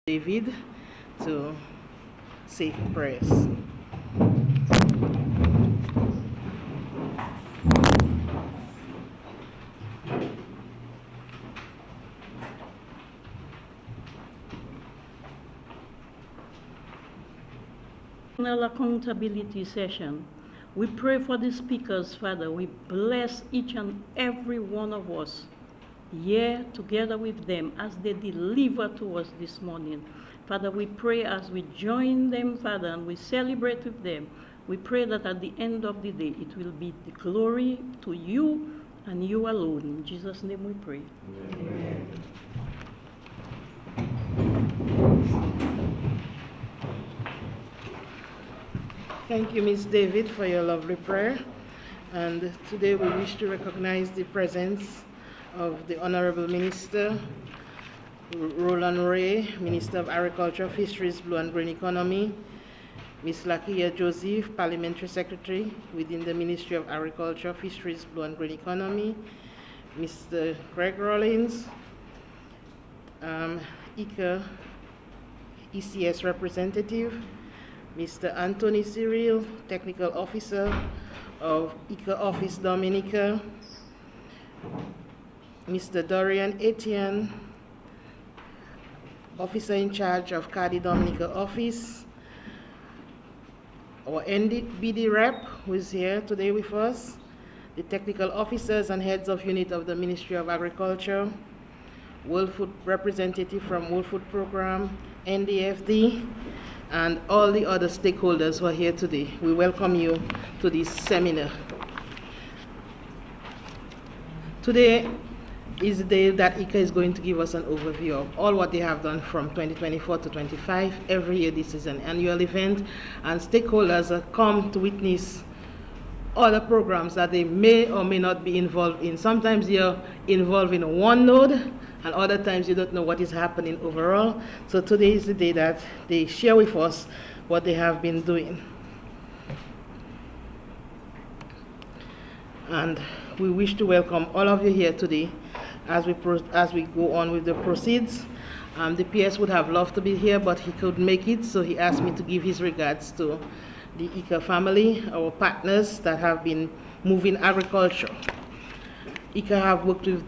David to say prayers. Final accountability session. We pray for the speakers, Father. We bless each and every one of us here together with them as they deliver to us this morning. Father, we pray as we join them, Father, and we celebrate with them. We pray that at the end of the day, it will be the glory to you and you alone. In Jesus' name we pray. Amen. Thank you, Ms. David, for your lovely prayer. And today we wish to recognize the presence of the Honorable Minister Roland Ray, Minister of Agriculture, Fisheries, Blue and Green Economy, Ms. Lakia Joseph, Parliamentary Secretary within the Ministry of Agriculture, Fisheries, Blue and Green Economy, Mr. Greg Rollins, IICA ECS representative, Mr. Anthony Cyril, Technical Officer of IICA Office Dominica, Mr. Dorian Etienne, Officer in charge of IICA Dominica Office, our NDBD rep who is here today with us, the technical officers and heads of unit of the Ministry of Agriculture, World Food representative from World Food Program, NDFD, and all the other stakeholders who are here today. We welcome you to this seminar. Today is the day that IICA is going to give us an overview of all what they have done from 2024 to 25. Every year this is an annual event, and stakeholders come to witness other programs that they may or may not be involved in. Sometimes you're involved in one node, and other times you don't know what is happening overall. So today is the day that they share with us what they have been doing. And we wish to welcome all of you here today as we go on with the proceeds. The PS would have loved to be here, but he couldn't make it, so he asked me to give his regards to the IICA family, our partners that have been moving agriculture. IICA have worked with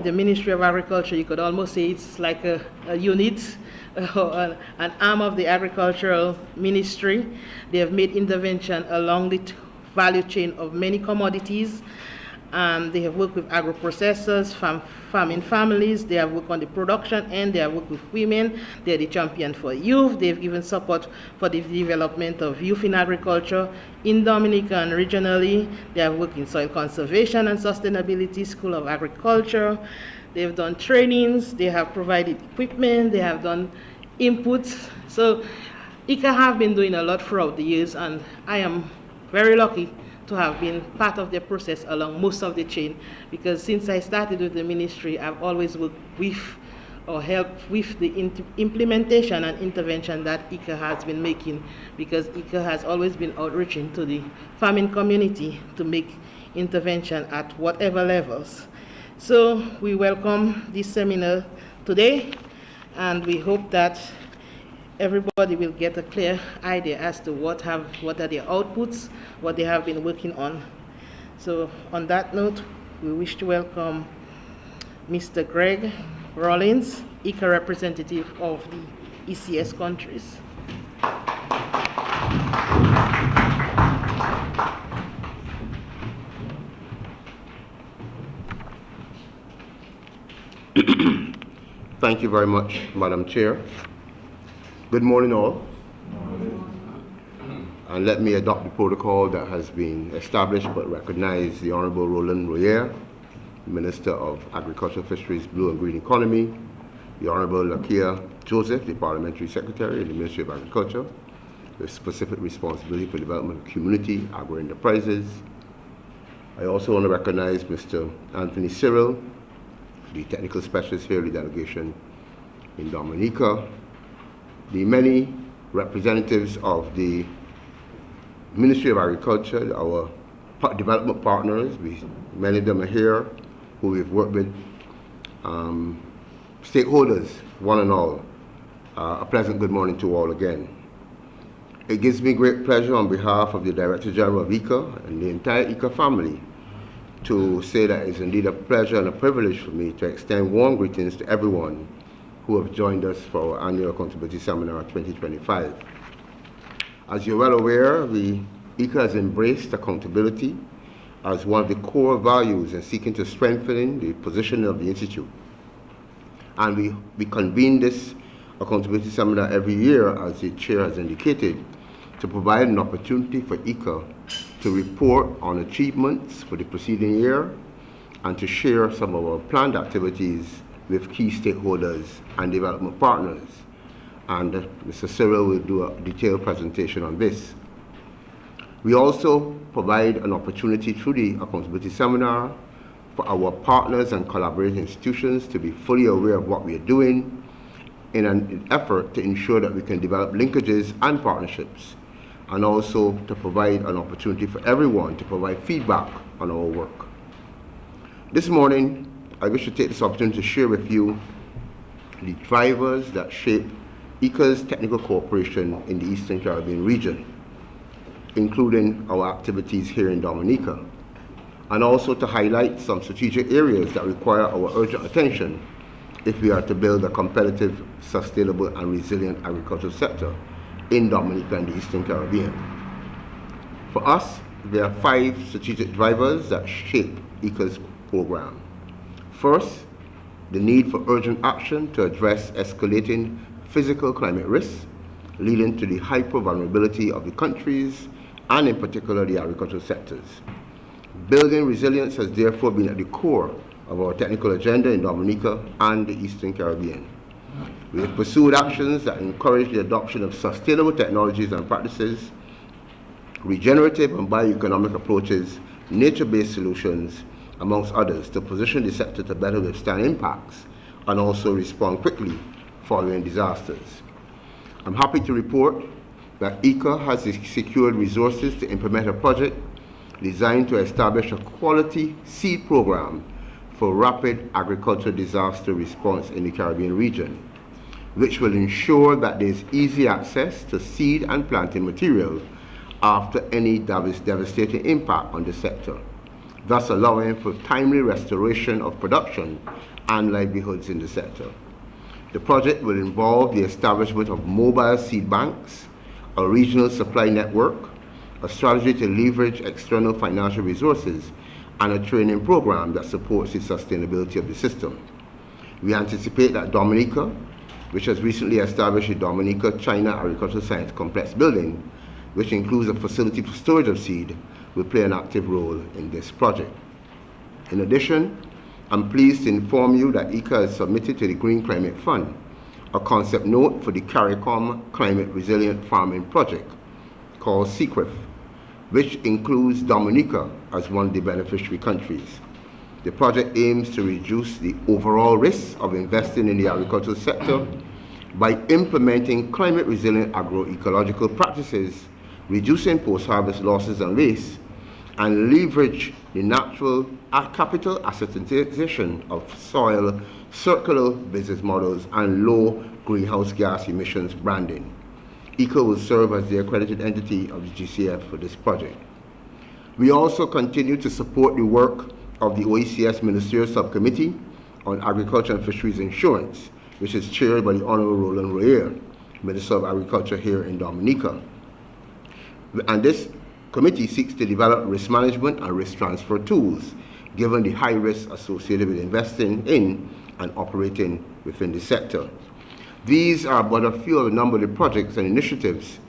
the Ministry of Agriculture. You could almost say it's like a unit, an arm of the agricultural ministry. They have made intervention along the value chain of many commodities. They have worked with agro-processors, farming families. They have worked on the production end. They have worked with women. They're the champion for youth. They've given support for the development of youth in agriculture in Dominica and regionally. They have worked in soil conservation and sustainability, School of Agriculture. They've done trainings. They have provided equipment. They have done inputs. So IICA have been doing a lot throughout the years, and I am very lucky to have been part of the process along most of the chain, because since I started with the ministry, I've always worked with or helped with the implementation and intervention that IICA has been making, because IICA has always been outreaching to the farming community to make intervention at whatever levels. So we welcome this seminar today, and we hope that everybody will get a clear idea as to what are their outputs, what they have been working on. So on that note, we wish to welcome Mr. Greg Rollins, IICA representative of the ECS countries. Thank you very much, Madam Chair. Good morning, all. And let me adopt the protocol that has been established but recognize the Honorable Roland Royer, Minister of Agriculture, Fisheries, Blue and Green Economy, the Honorable Lakia Joseph, the Parliamentary Secretary in the Ministry of Agriculture, with specific responsibility for development of community agro-enterprises. I also want to recognize Mr. Anthony Cyril, the Technical Specialist here in the delegation in Dominica, the many representatives of the Ministry of Agriculture, our development partners, many of them are here, who we've worked with, stakeholders, one and all, A pleasant good morning to all again. It gives me great pleasure on behalf of the Director General of IICA and the entire IICA family to say that it's indeed a pleasure and a privilege for me to extend warm greetings to everyone who have joined us for our annual Accountability Seminar 2025. As you're well aware, IICA has embraced accountability as one of the core values in seeking to strengthen the position of the Institute. And we convene this Accountability Seminar every year, as the Chair has indicated, to provide an opportunity for IICA to report on achievements for the preceding year and to share some of our planned activities with key stakeholders and development partners. And Mr. Cyril will do a detailed presentation on this. We also provide an opportunity through the Accountability Seminar for our partners and collaborating institutions to be fully aware of what we are doing in an effort to ensure that we can develop linkages and partnerships, and also to provide an opportunity for everyone to provide feedback on our work. This morning, I wish to take this opportunity to share with you the drivers that shape IICA's technical cooperation in the Eastern Caribbean region, including our activities here in Dominica, and also to highlight some strategic areas that require our urgent attention if we are to build a competitive, sustainable, and resilient agricultural sector in Dominica and the Eastern Caribbean. For us, there are 5 strategic drivers that shape IICA's program. First, the need for urgent action to address escalating physical climate risks, leading to the hyper-vulnerability of the countries, and in particular the agricultural sectors. Building resilience has therefore been at the core of our technical agenda in Dominica and the Eastern Caribbean. We have pursued actions that encourage the adoption of sustainable technologies and practices, regenerative and bioeconomic approaches, nature-based solutions, amongst others, to position the sector to better withstand impacts and also respond quickly following disasters. I'm happy to report that IICA has secured resources to implement a project designed to establish a quality seed program for rapid agricultural disaster response in the Caribbean region, which will ensure that there is easy access to seed and planting material after any devastating impact on the sector, thus allowing for timely restoration of production and livelihoods in the sector. The project will involve the establishment of mobile seed banks, a regional supply network, a strategy to leverage external financial resources, and a training program that supports the sustainability of the system. We anticipate that Dominica, which has recently established a Dominica China Agricultural Science Complex building, which includes a facility for storage of seed, will play an active role in this project. In addition, I'm pleased to inform you that IICA has submitted to the Green Climate Fund a concept note for the CARICOM Climate Resilient Farming Project called CCRIF, which includes Dominica as one of the beneficiary countries. The project aims to reduce the overall risk of investing in the agricultural sector by implementing climate-resilient agroecological practices, reducing post-harvest losses and waste, and leverage the natural capital assetization of soil, circular business models, and low greenhouse gas emissions branding. IICA will serve as the accredited entity of the GCF for this project. We also continue to support the work of the OECS Ministerial Subcommittee on Agriculture and Fisheries Insurance, which is chaired by the Honorable Roland Royer, Minister of Agriculture here in Dominica. And this committee seeks to develop risk management and risk transfer tools, given the high risk associated with investing in and operating within the sector. These are but a few of the number of the projects and initiatives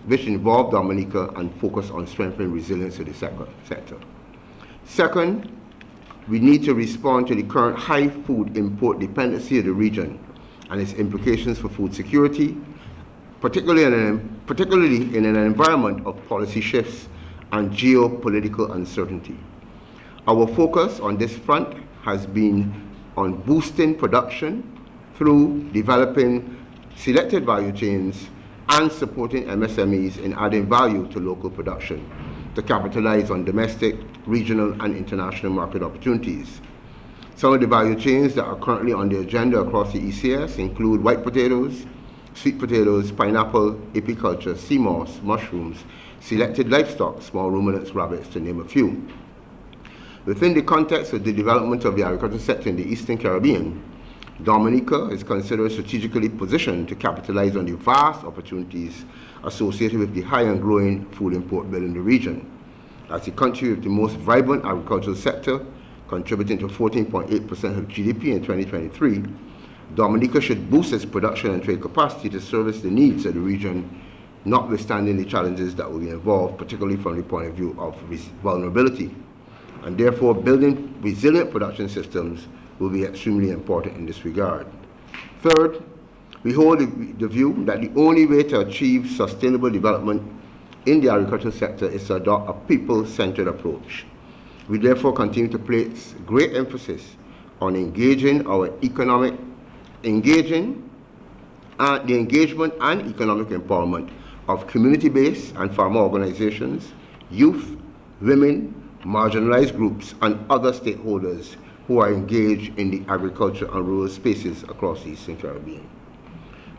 which involve Dominica and focus on strengthening resilience of the sector. Second, we need to respond to the current high food import dependency of the region and its implications for food security, particularly in an environment of policy shifts and geopolitical uncertainty. Our focus on this front has been on boosting production through developing selected value chains and supporting MSMEs in adding value to local production to capitalize on domestic, regional, and international market opportunities. Some of the value chains that are currently on the agenda across the ECS include white potatoes, sweet potatoes, pineapple, apiculture, sea moss, mushrooms, selected livestock, small ruminants, rabbits, to name a few. Within the context of the development of the agricultural sector in the Eastern Caribbean, Dominica is considered strategically positioned to capitalize on the vast opportunities associated with the high and growing food import bill in the region. As a country with the most vibrant agricultural sector, contributing to 14.8% of GDP in 2023, Dominica should boost its production and trade capacity to service the needs of the region, notwithstanding the challenges that will be involved, particularly from the point of view of vulnerability. And therefore, building resilient production systems will be extremely important in this regard. Third, we hold the view that the only way to achieve sustainable development in the agricultural sector is to adopt a people-centered approach. We therefore continue to place great emphasis on the engagement and economic empowerment of community-based and farmer organizations, youth, women, marginalized groups, and other stakeholders who are engaged in the agriculture and rural spaces across the Eastern Caribbean.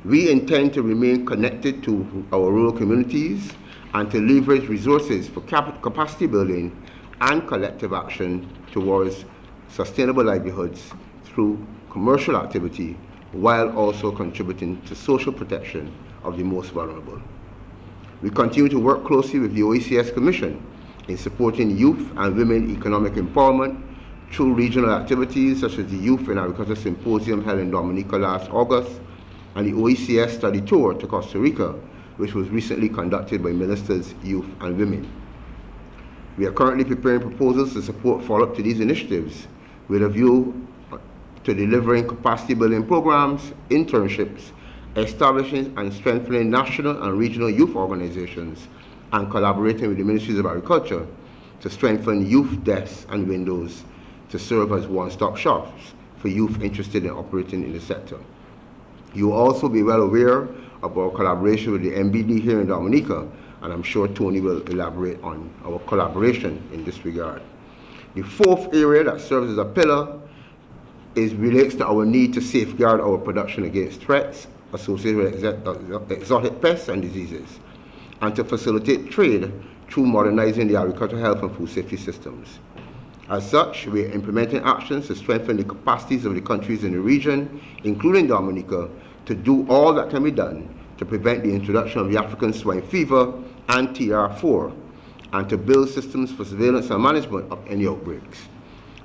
We intend to remain connected to our rural communities and to leverage resources for capacity building and collective action towards sustainable livelihoods through commercial activity, while also contributing to social protection of the most vulnerable. We continue to work closely with the OECS Commission in supporting youth and women economic empowerment through regional activities such as the Youth in Agriculture Symposium held in Dominica last August and the OECS study tour to Costa Rica, which was recently conducted by ministers, youth, and women. We are currently preparing proposals to support follow-up to these initiatives with a view to delivering capacity building programs, internships, establishing and strengthening national and regional youth organizations, and collaborating with the Ministries of Agriculture to strengthen youth desks and windows to serve as one-stop shops for youth interested in operating in the sector. You will also be well aware of our collaboration with the MBD here in Dominica, and I'm sure Tony will elaborate on our collaboration in this regard. The fourth area that serves as a pillar relates to our need to safeguard our production against threats associated with exotic pests and diseases, and to facilitate trade through modernizing the agricultural health and food safety systems. As such, we are implementing actions to strengthen the capacities of the countries in the region, including Dominica, to do all that can be done to prevent the introduction of the African swine fever and TR4, and to build systems for surveillance and management of any outbreaks.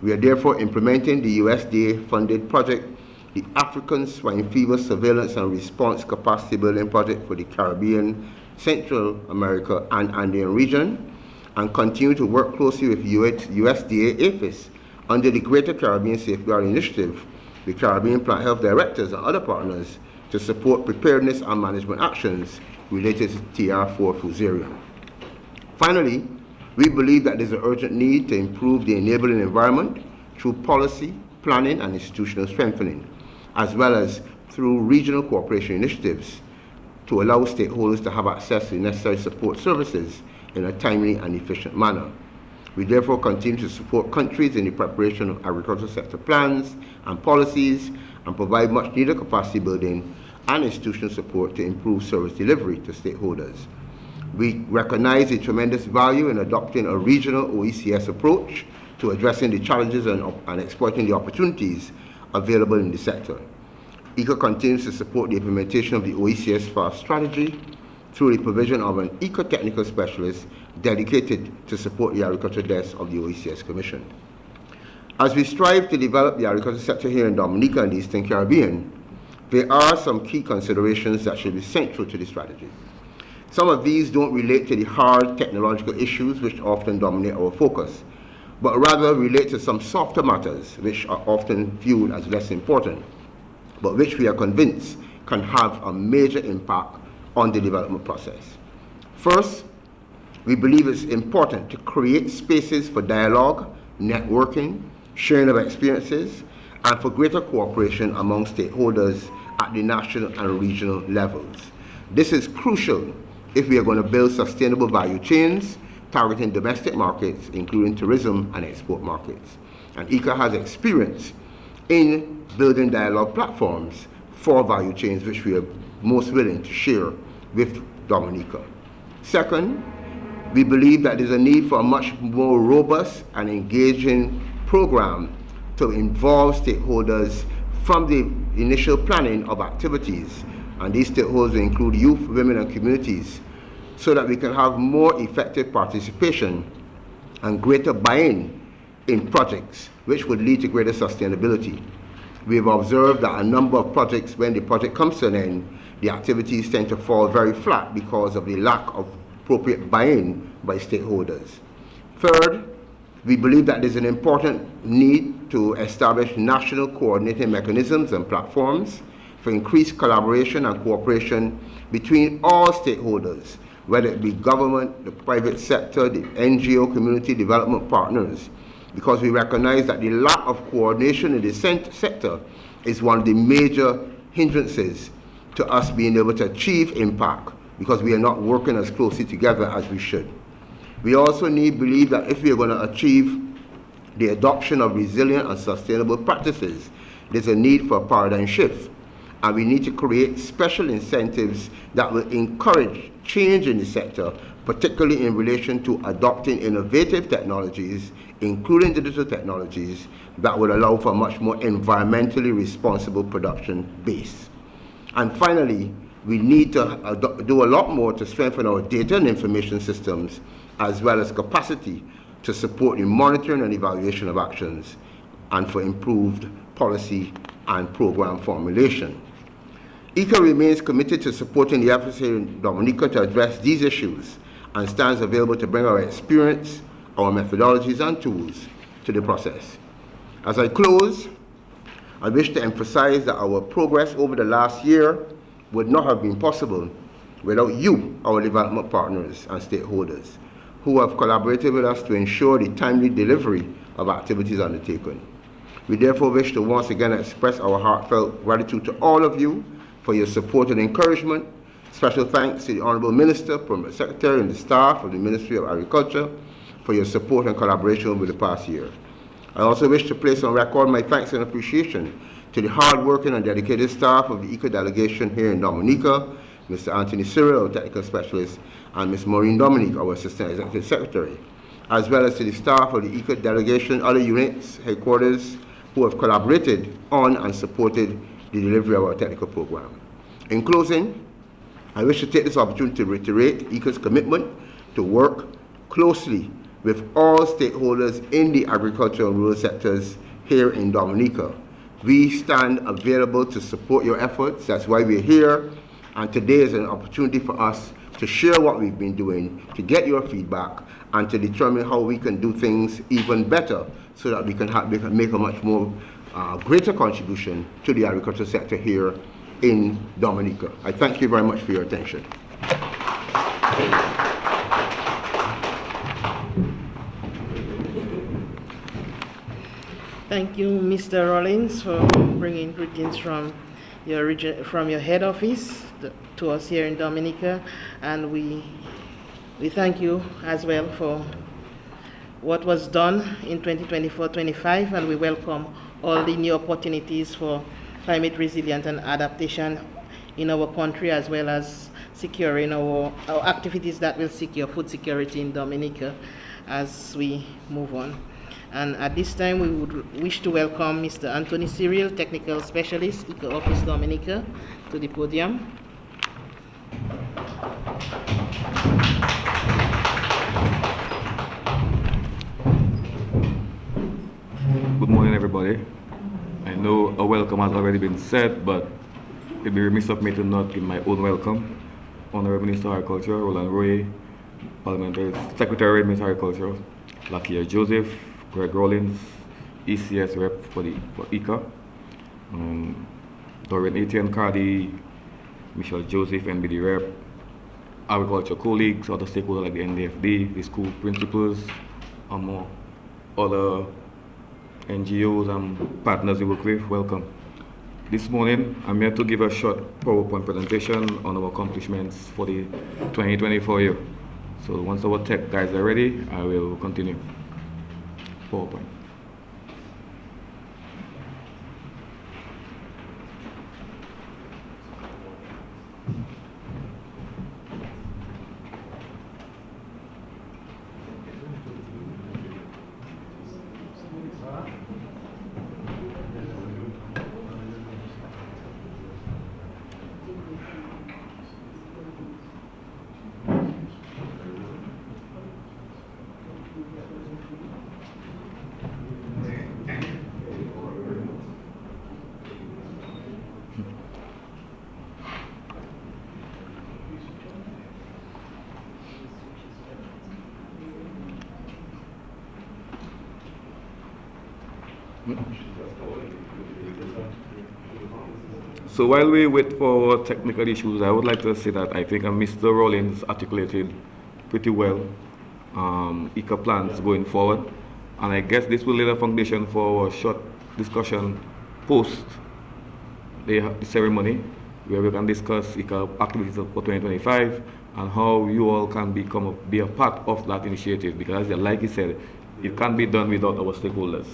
We are therefore implementing the USDA-funded project, the African Swine Fever Surveillance and Response Capacity Building Project for the Caribbean, Central America, and Andean region, and continue to work closely with USDA APHIS under the Greater Caribbean Safeguard Initiative, the Caribbean Plant Health Directors and other partners to support preparedness and management actions related to TR4 fusarium. Finally, we believe that there's an urgent need to improve the enabling environment through policy, planning, and institutional strengthening, as well as through regional cooperation initiatives to allow stakeholders to have access to the necessary support services in a timely and efficient manner. We therefore continue to support countries in the preparation of agricultural sector plans and policies and provide much needed capacity building and institutional support to improve service delivery to stakeholders. We recognize the tremendous value in adopting a regional OECS approach to addressing the challenges and exploiting the opportunities available in the sector. IICA continues to support the implementation of the OECS FAST strategy through the provision of an IICA technical specialist dedicated to support the agriculture desk of the OECS Commission. As we strive to develop the agriculture sector here in Dominica and the Eastern Caribbean, there are some key considerations that should be central to the strategy. Some of these don't relate to the hard technological issues which often dominate our focus, but rather relate to some softer matters which are often viewed as less important, but which we are convinced can have a major impact on the development process. First, we believe it's important to create spaces for dialogue, networking, sharing of experiences, and for greater cooperation among stakeholders at the national and regional levels. This is crucial if we are going to build sustainable value chains targeting domestic markets, including tourism and export markets. And IICA has experience in building dialogue platforms for value chains, which we are most willing to share with Dominica. Second, we believe that there's a need for a much more robust and engaging program to involve stakeholders from the initial planning of activities, and these stakeholders include youth, women, and communities, so that we can have more effective participation and greater buy-in in projects, which would lead to greater sustainability. We have observed that a number of projects, when the project comes to an end, the activities tend to fall very flat because of the lack of appropriate buy-in by stakeholders. Third, we believe that there's an important need to establish national coordinating mechanisms and platforms for increased collaboration and cooperation between all stakeholders, whether it be government, the private sector, the NGO community development partners, because we recognize that the lack of coordination in the sector is one of the major hindrances to us being able to achieve impact, because we are not working as closely together as we should. We also believe that if we are going to achieve the adoption of resilient and sustainable practices, there's a need for a paradigm shift, and we need to create special incentives that will encourage change in the sector, particularly in relation to adopting innovative technologies, including digital technologies, that will allow for a much more environmentally responsible production base. And finally, we need to do a lot more to strengthen our data and information systems, as well as capacity to support the monitoring and evaluation of actions, and for improved policy and program formulation. IICA remains committed to supporting the efforts here in Dominica to address these issues, and stands available to bring our experience, our methodologies and tools to the process. As I close, I wish to emphasize that our progress over the last year would not have been possible without you, our development partners and stakeholders, who have collaborated with us to ensure the timely delivery of activities undertaken. We therefore wish to once again express our heartfelt gratitude to all of you for your support and encouragement. Special thanks to the Honorable Minister, Permanent Secretary, and the staff of the Ministry of Agriculture for your support and collaboration over the past year. I also wish to place on record my thanks and appreciation to the hard-working and dedicated staff of the IICA delegation here in Dominica, Mr. Anthony Cyril, our technical specialist, and Ms. Maureen Dominique, our Assistant Executive Secretary, as well as to the staff of the IICA delegation, other units, headquarters, who have collaborated on and supported the delivery of our technical program. In closing, I wish to take this opportunity to reiterate IICA's commitment to work closely with all stakeholders in the agricultural and rural sectors here in Dominica. We stand available to support your efforts. That's why we're here. And today is an opportunity for us to share what we've been doing, to get your feedback, and to determine how we can do things even better so that we can make a much more greater contribution to the agricultural sector here in Dominica. I thank you very much for your attention. Thank you, Mr. Rollins, for bringing greetings from your head office to us here in Dominica, and we thank you as well for what was done in 2024-25, and we welcome all the new opportunities for climate resilience and adaptation in our country, as well as securing our activities that will secure food security in Dominica as we move on. And at this time, we would wish to welcome Mr. Anthony Cyril, Technical Specialist, IICA Office Dominica, to the podium. Good morning, everybody. I know a welcome has already been said, but it'd be remiss of me to not give my own welcome. Honorable Minister of Agriculture, Roland Roy, Parliamentary Secretary, Minister of Agriculture, Lakia Joseph, Greg Rollins, ECS rep for IICA, Dorian Etienne Cardi, Michelle Joseph, NBD rep, agriculture colleagues, other stakeholders like the NDFD, the school principals, more other NGOs and partners we work with, welcome. This morning, I'm here to give a short PowerPoint presentation on our accomplishments for the 2024 year. So once our tech guys are ready, I will continue. PowerPoint. . . . . . . . . . . . . . . . . . . . . . . . . . . . . . . . . . . . . . . . . . . . . . . . . . So while we wait for technical issues, I would like to say that I think Mr. Rollins articulated pretty well IICA plans going forward. And I guess this will lay the foundation for a short discussion post the ceremony, where we can discuss IICA activities for 2025 and how you all can be a part of that initiative. Because like you said, it can't be done without our stakeholders.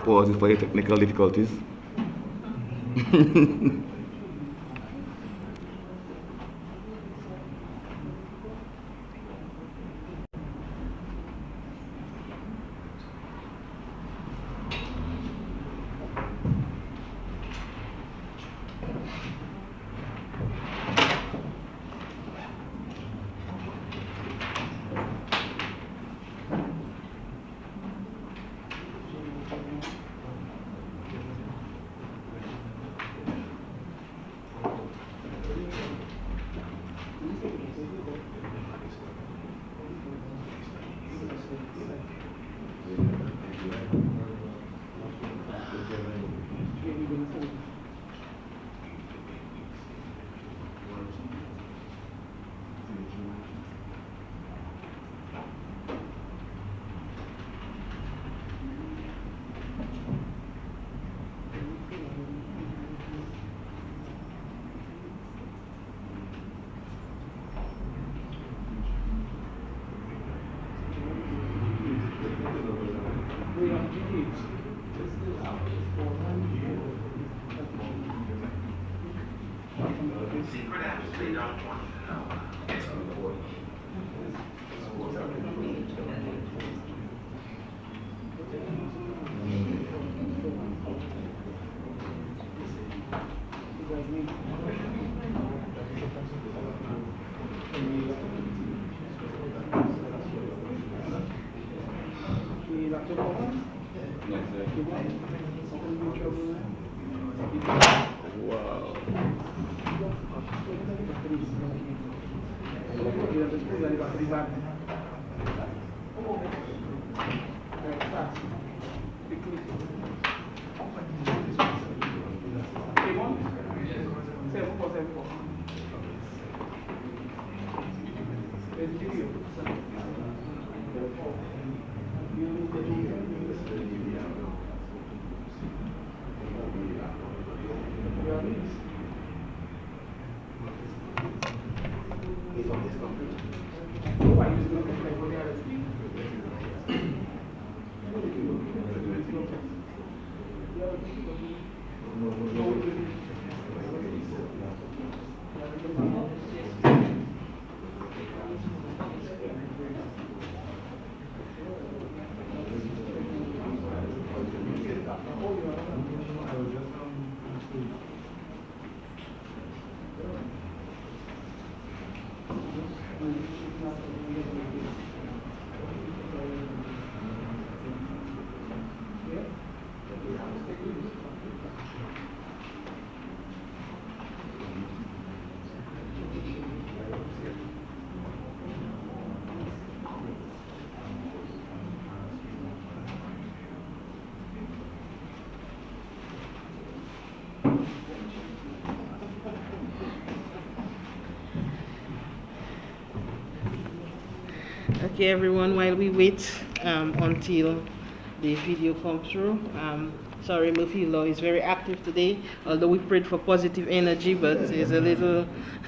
Pause for your technical difficulties. Okay, everyone, while we wait until the video comes through, Sorry, Murphy Law is very active today, although we prayed for positive energy, but there's a little,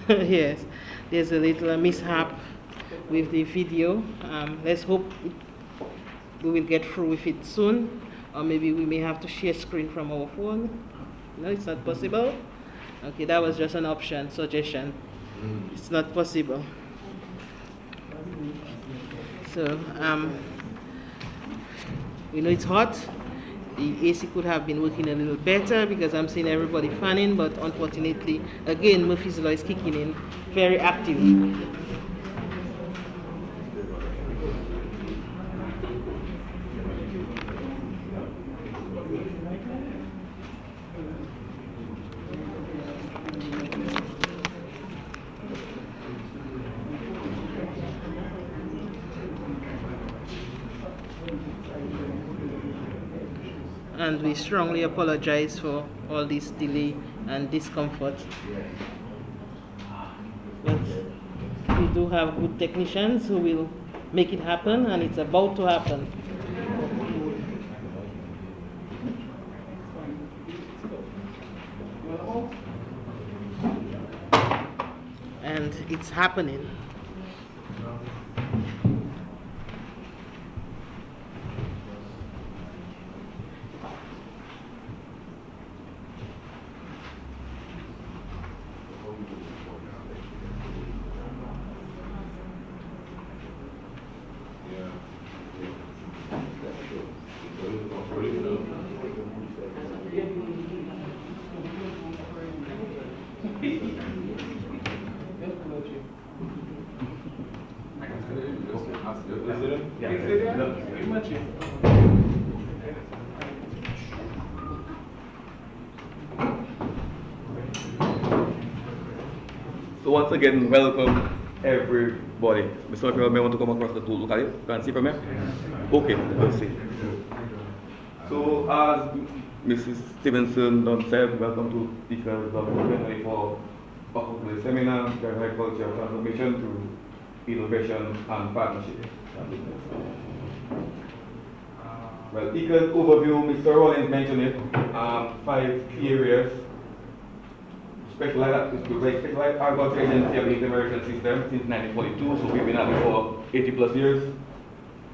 yes, there's a little mishap with the video. Let's hope we will get through with it soon, or maybe we may have to share screen from our phone. No, it's not possible. Okay, that was just an option, suggestion. It's not possible. So, we know it's hot. The AC could have been working a little better because I'm seeing everybody fanning, but unfortunately, again, Murphy's Law is kicking in, very active. And we strongly apologize for all this delay and discomfort. But we do have good technicians who will make it happen, and it's about to happen. And it's happening. So once again, welcome everybody. Mr. O'Connor may want to come across the tool. Look at it. You can see from here? Okay, let's see. So as Mrs. Stevenson done said, welcome to IICA Dominica for the seminar, Agriculture Transformation through Innovation and Partnership. Well, IICA's overview, Mr. Rollins mentioned it, 5 key areas. Specialized Agriculture Agency of the Inter-American System since 1942, so we've been at it for 80 plus years.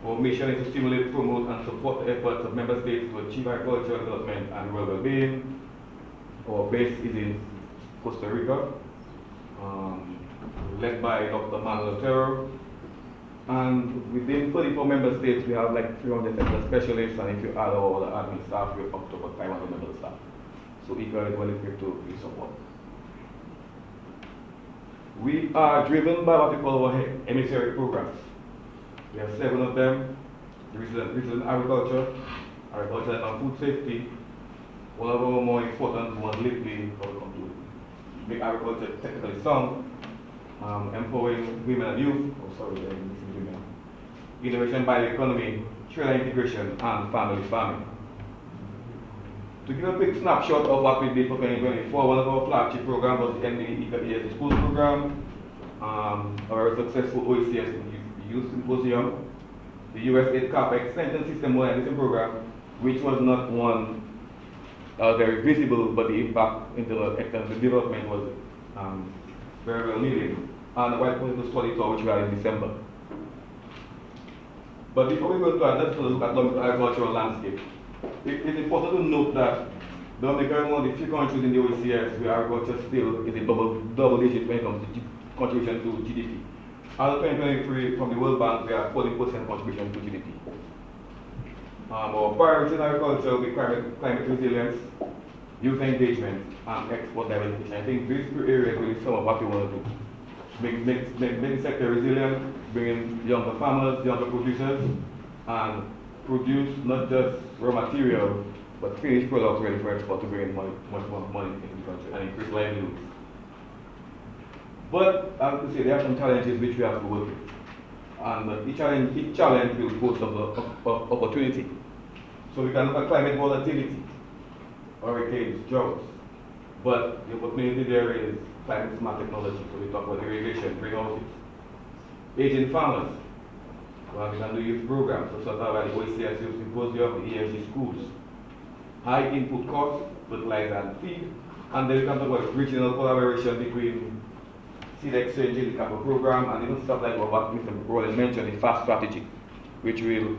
Our mission is to stimulate, promote, and support the efforts of member states to achieve agricultural development and rural well-being. Our base is in Costa Rica, led by Dr. Manuel Otero. And within 34 member states, we have like 300 technical specialists, and if you add all the admin staff, we're up to about 500 member staff. So IICA is well equipped to support. We are driven by what we call our emissary programs. We have 7 of them. Resilient agriculture, agriculture and food safety. One of our more important ones lately, how we come to make agriculture technically sound, empowering women and youth, innovation by the economy, trade integration, and family farming. To give a quick snapshot of what we did for 2024, one of our flagship programs was the IICA Schools program, our successful OECS Youth Symposium, the US8 CAPA Extension System Modernization Program, which was not one very visible, but the impact into the development was very well needed, and the White Political Study Tour, which we had in December. But before we go to that, let's look at the agricultural landscape. It's important to note that Dominica is one of the few countries in the OECS where agriculture still is a double digit when it comes to contribution to GDP. As of 2023, from the World Bank, we have 40% contribution to GDP. Our priorities in agriculture will be climate resilience, youth engagement, and export diversification. I think these 2 areas will be some of what we want to do. Make the sector resilient, bring in younger farmers, younger producers, and produce not just raw material, but finished products ready for export to bring in much more money into the country and increase livelihoods. But I have to say there are some challenges which we have to work with. And each challenge will pose of opportunity. So we can look at climate volatility, hurricanes, droughts. But the opportunity there is climate smart technology. So we talk about irrigation, greenhouses, aging farmers. Well, we can do youth programs, so sort of like the OECS Youth Symposium, the ESG schools. high input costs, fertilizer and feed. And then we can talk about regional collaboration between seed exchange, the capital program, and even stuff like what Mr. Rowland mentioned, the FAST strategy, which will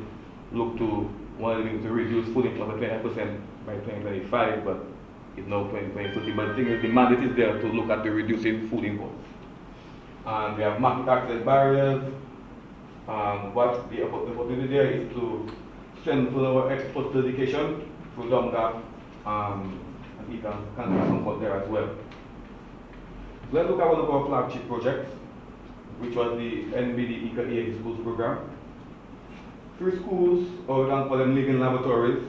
look to wanting to reduce food import by 20% by 2025, but it's now 2030. But the thing is, the mandate is there to look at the reducing food imports. And we have market access barriers. What the opportunity there is to strengthen our export dedication through Dominica, and we can do some there as well. Let's look at one of our flagship projects, which was the NBD IICA Schools program. 3 schools, or we can call them living laboratories,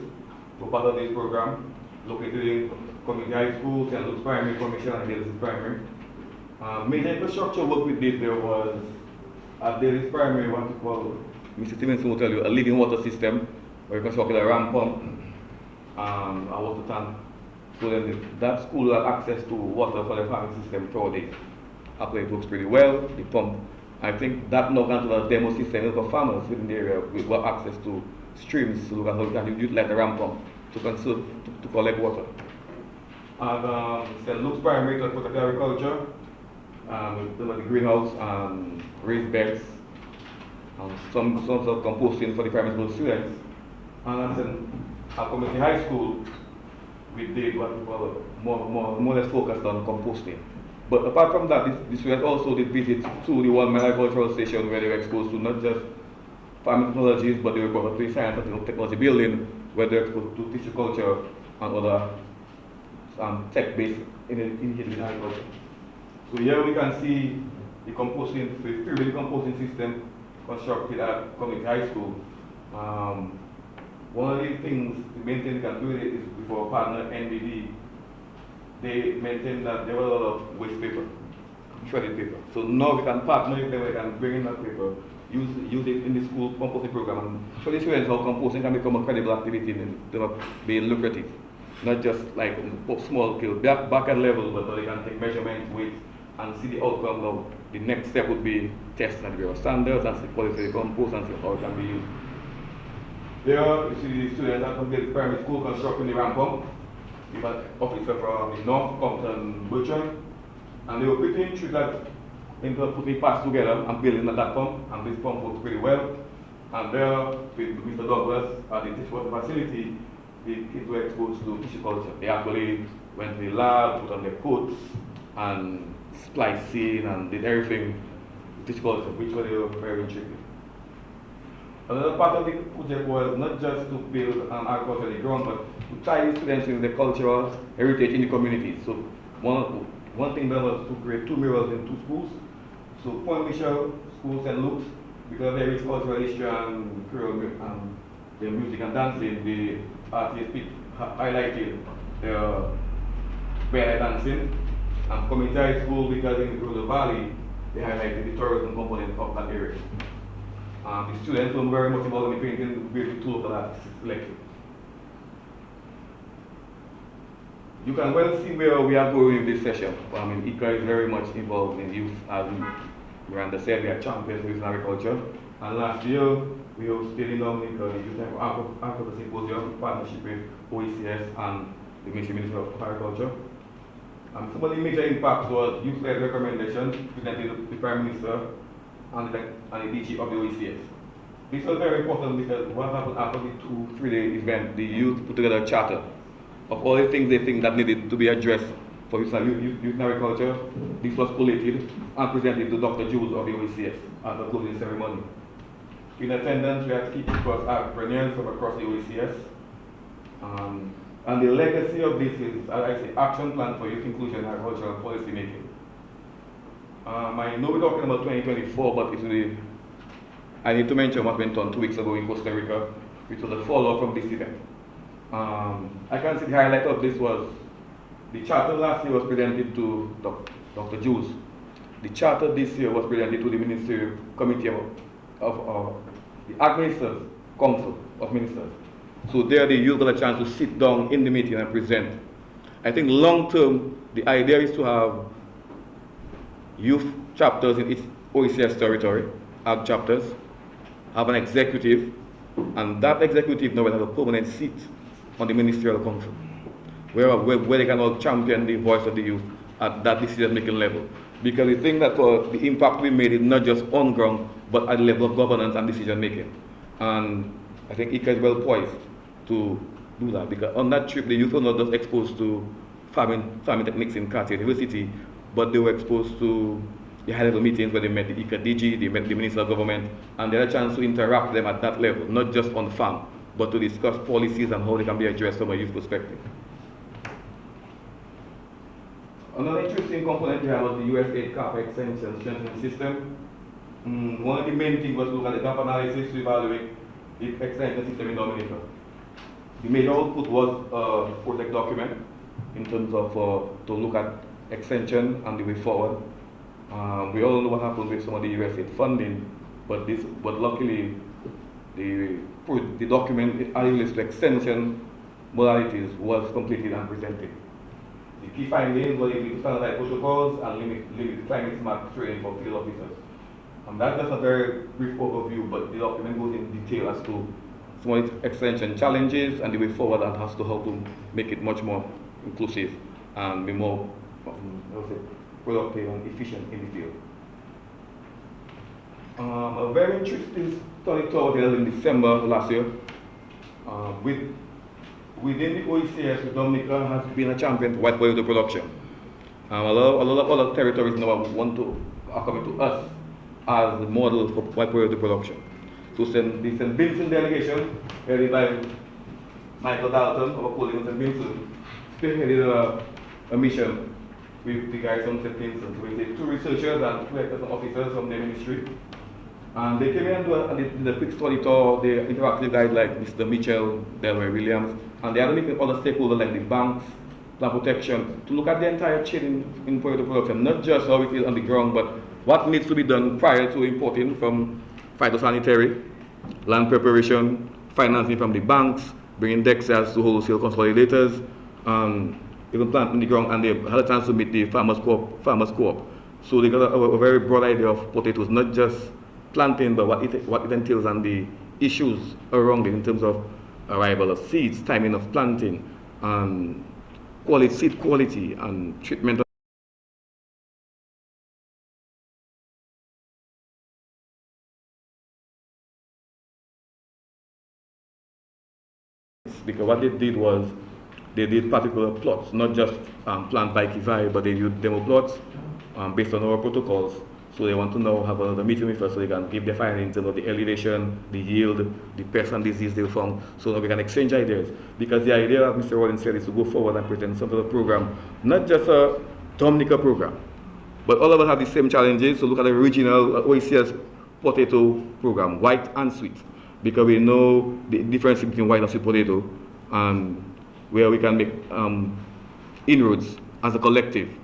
were part of this program, located in community high schools, St. Luke's Primary, Commission, and Davis Primary. Major infrastructure work we did there was at Davis Primary, what we call, Mr. Stevenson will tell you, a living water system, where you constructed a ramp pump, a water tank. So then that school will have access to water for the farming system throughout it. After it works pretty well, the pump. I think that now can to a demo system for farmers within the area with access to streams to look at how you can utilize the ramp pump to conserve, to collect water. And St. Luke's Primary to protect agriculture, with the greenhouse and raised beds, and some sort of composting for the primary school students. And then at community high school, we did what we call more or less focused on composting. But apart from that, the students also did visits to the 1 mile agricultural station where they were exposed to not just farming technologies, but they were brought to the science and technology building where they were exposed to tissue culture and other tech-based initiatives in agriculture. So here we can see the composting, the composting system constructed at community high school. One of the things the main thing we can do is with our partner NBD, they maintain that there was a lot of waste paper, shredded paper. So now we can partner with them, we can bring in that paper, use it in the school composting program, and show the students how composting can become a credible activity in terms of being lucrative. Not just like small scale, back at level, but they can take measurements, weights, and see the outcome of the next step would be testing at the Bureau of Standards and see the quality of the compost and see how it can be used. There you see the students at the primary school constructing the ramp pump. We had officer from the North, Compton, Bertrand, and they were pretty intrigued that into putting parts together and building that pump, and this pump works pretty well. And there, with Mr. Douglas at the tissue water facility, the kids were exposed to tissue culture. They actually went to the lab, put on their coats, and splicing, and did everything with tissue culture, which they were very intrigued. Another part of the project was not just to build an agriculture on the ground, but to tie the students in the cultural heritage in the community. So one thing done was to create 2 murals in 2 schools. So Point Michel School, St. Luke's, because there is cultural history and the music and dancing, the artists highlighted their belly dancing. And Community High School, because in the Rural Valley, they highlighted the tourism component of that area. The students were very much involved in the painting, very tool for that selection. You can well see where we are going with this session. I mean, IICA is very much involved in youth, as Miranda said, we are champions in agriculture. And last year, we hosted in Dominica the Youth Agriculture Symposium in partnership with OECS and the Ministry of Agriculture. Some of the major impacts was youth-led recommendations presented to the Prime Minister and the DG of the OECS. This was very important because what happened after the 2-3 day event, the youth put together a charter of all the things they think that needed to be addressed for youth in agriculture. This was collated and presented to Dr. Jules of the OECS at the closing ceremony. In attendance, we had key entrepreneurs from across the OECS. And the legacy of this is, as I say, action plan for youth inclusion in agriculture and policy making. I know we're talking about 2024, but I need to mention what went on 2 weeks ago in Costa Rica, which was a follow-up from this event. I can see the highlight of this was the charter last year was presented to Dr. Jules. The charter this year was presented to the Ministerial Committee of the Administrators Council of Ministers. So there the youth got a chance to sit down in the meeting and present. I think long term, the idea is to have youth chapters in each OECS territory, ag chapters, have an executive, and that executive now will have a permanent seat on the ministerial council, where they can all champion the voice of the youth at that decision-making level. Because we think that the impact we made is not just on ground, but at the level of governance and decision-making. And I think IICA is well poised to do that, because on that trip, the youth were not just exposed to farming techniques in Cartier University, but they were exposed to the high-level meetings where they met the IICA DG, they met the Minister of Government, and they had a chance to interact with them at that level, not just on farm, but to discuss policies and how they can be addressed from a youth perspective. Another interesting component here was the USAID CAPA extension strengthening system. One of the main things was to look at the gap analysis to evaluate the extension system in Dominica. The major output was a project document in terms of to look at extension and the way forward. We all know what happened with some of the USAID funding, but luckily the document as it relates to extension modalities was completed and presented. The key findings were able to standardize protocols and limit climate smart training for field officers. That's just a very brief overview, but the document goes in detail as to some of its extension challenges and the way forward, and as to how to make it much more inclusive and be more productive and efficient in the field. A very interesting study tour held in December last year. Within the IICA Dominica has been a champion for white potato production. A lot of other territories now are coming to us as the model for white potato production. So the St. Vincent delegation, headed by Michael Dalton of St. Vincent, spearheaded a mission with the guys from St. Vincent. So we take 2 researchers and 2 external officers from the ministry. And they came in and did a quick study tour. They interacted with guys like Mr. Mitchell, Delroy Williams, and they had a meeting with other stakeholders like the banks, plant protection, to look at the entire chain in potato production, not just how it is on the ground, but what needs to be done prior to importing, from phytosanitary, land preparation, financing from the banks, bringing DEXAs to wholesale consolidators, even planting the ground, and they had a chance to meet the farmers co-op. So they got a very broad idea of potatoes, not just planting, but what it entails and the issues around it in terms of arrival of seeds, timing of planting, and seed quality and treatment. Because what they did was they did particular plots, not just plant by Kivai, but they used demo plots based on our protocols. So they want to now have another meeting with us so they can give their findings in terms of the elevation, the yield, the pest and disease they found, so that we can exchange ideas. Because the idea of Mr. Rollins said is to go forward and present some sort of program, not just a Dominica program, but all of us have the same challenges. So look at the original OECS potato program, white and sweet, because we know the difference between white and sweet potato, and where we can make inroads as a collective.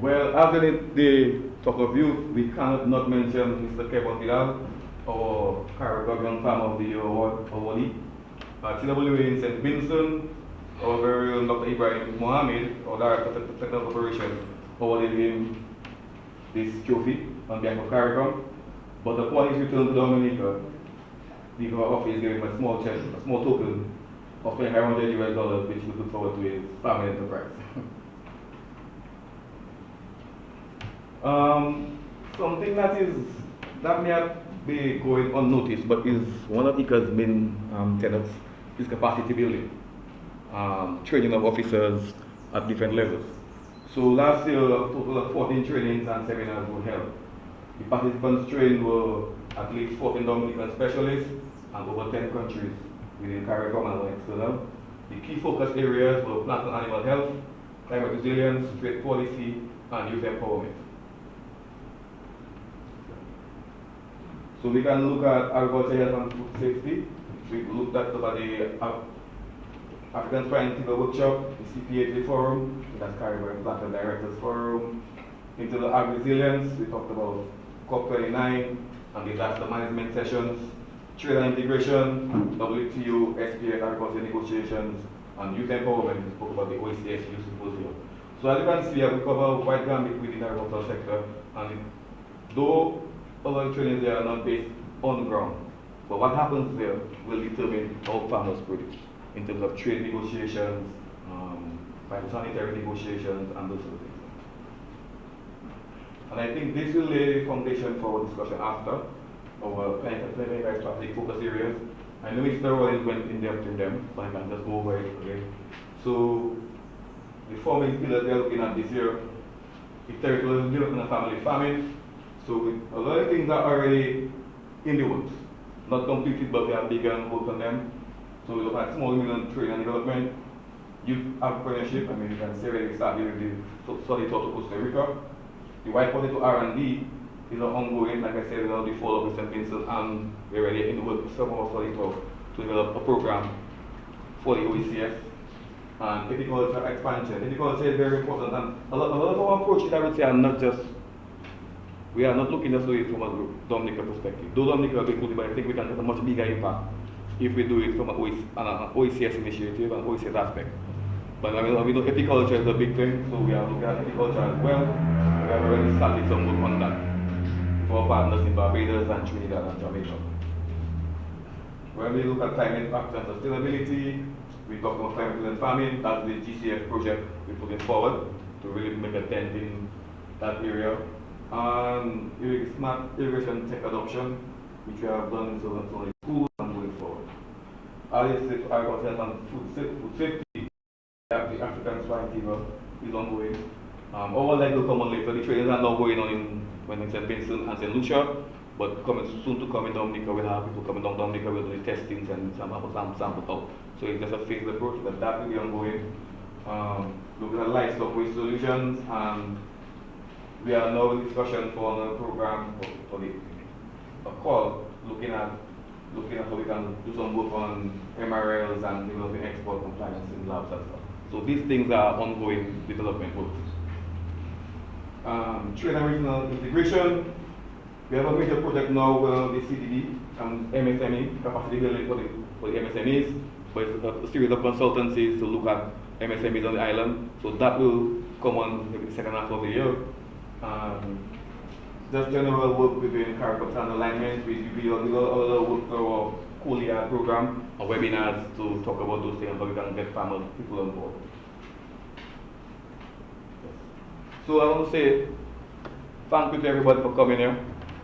Well, after the talk of youth, we cannot not mention Mr. Kevin Vidal, our Caribbean Farmer of the Year awardee. TWA in St. Vincent, our very own Dr. Ibrahim Mohammed, our Director of Technical Operations, awarded him this trophy on behalf of Caribbean. But upon his return to Dominica, the office gave him a small check, a small token of $2,500 which we look forward to his family enterprise. Something that may not be going unnoticed, but is one of IICA's main tenets, is capacity building, training of officers at different levels. So last year, a total of 14 trainings and seminars were held. The participants trained were at least 14 Dominican specialists and over 10 countries within CARICOM and external. The key focus areas were plant and animal health, climate resilience, trade policy, and youth empowerment. So we can look at agriculture health and food safety. We looked at about the African Swine Fever Workshop, the CPHA Forum, that's Caribbean Plant and Directors Forum. Into the ag resilience, we talked about COP29 and disaster management sessions, trade and integration, WTO, SPS, agriculture negotiations, and youth empowerment. We spoke about the OECS Youth Symposium. So as you can see, we cover a wide gamut within the agricultural sector, and though all the trainings they are not based on the ground, But what happens there will determine how farmers produce in terms of trade negotiations, phytosanitary negotiations, and those sort of things. And I think this will lay the foundation for our discussion after our planetary strategic focus areas. I know Mr. Rollins went in depth in them, so I can just go over it again. So the four main pillars we are looking at this year is territorial development and family farming. So a lot of things are already in the works, not completed, but we are big and work on them. So we look at small, medium trade and development, youth entrepreneurship. I mean, you can see already starting with the solid out of Costa Rica. The white potato R&D is ongoing, like I said, the follow-up with St. Vincent, and we're already in the work with some of our study to develop a program for the OECS. And agriculture expansion. Agriculture is very important, and a lot of our approaches, I would say, are not just, we are not looking just at it from a Dominica perspective. Though Dominica will be good, but I think we can get a much bigger impact if we do it from an OECS initiative and OECS aspect. But I mean, we know apiculture is a big thing, so we are looking at apiculture as well. We have already started some work on that for our partners in Barbados and Trinidad and Jamaica. When we look at climate impact and sustainability, we talk about climate resilient farming. That's the GCF project we're putting forward to really make a dent in that area. And smart irrigation tech adoption, which we have done in some schools and going forward. IICA Agriculture and food safety, the African swine fever is ongoing. All that will come on later. The trainings are now going on in St. Vincent and St. Lucia, but soon to come in Dominica, we'll have people coming down Dominica, we'll do the testings and sample out. So it's just a phased approach, but that will be ongoing. Looking at livestock waste solutions, and we are now in discussion for a program for a call looking at how we can do some work on MRLs and developing export compliance in labs and stuff. So these things are ongoing development work. Trade and regional integration. We have a major project now with the CDD and MSME, capacity building for the MSMEs, but it's a series of consultancies to look at MSMEs on the island. So that will come on maybe the second half of the year. Just general work between CARICOPS and alignment. We do a lot of work for our COLIA program, or webinars to talk about those things, so we can get farmers, people on board. So I want to say thank you to everybody for coming here.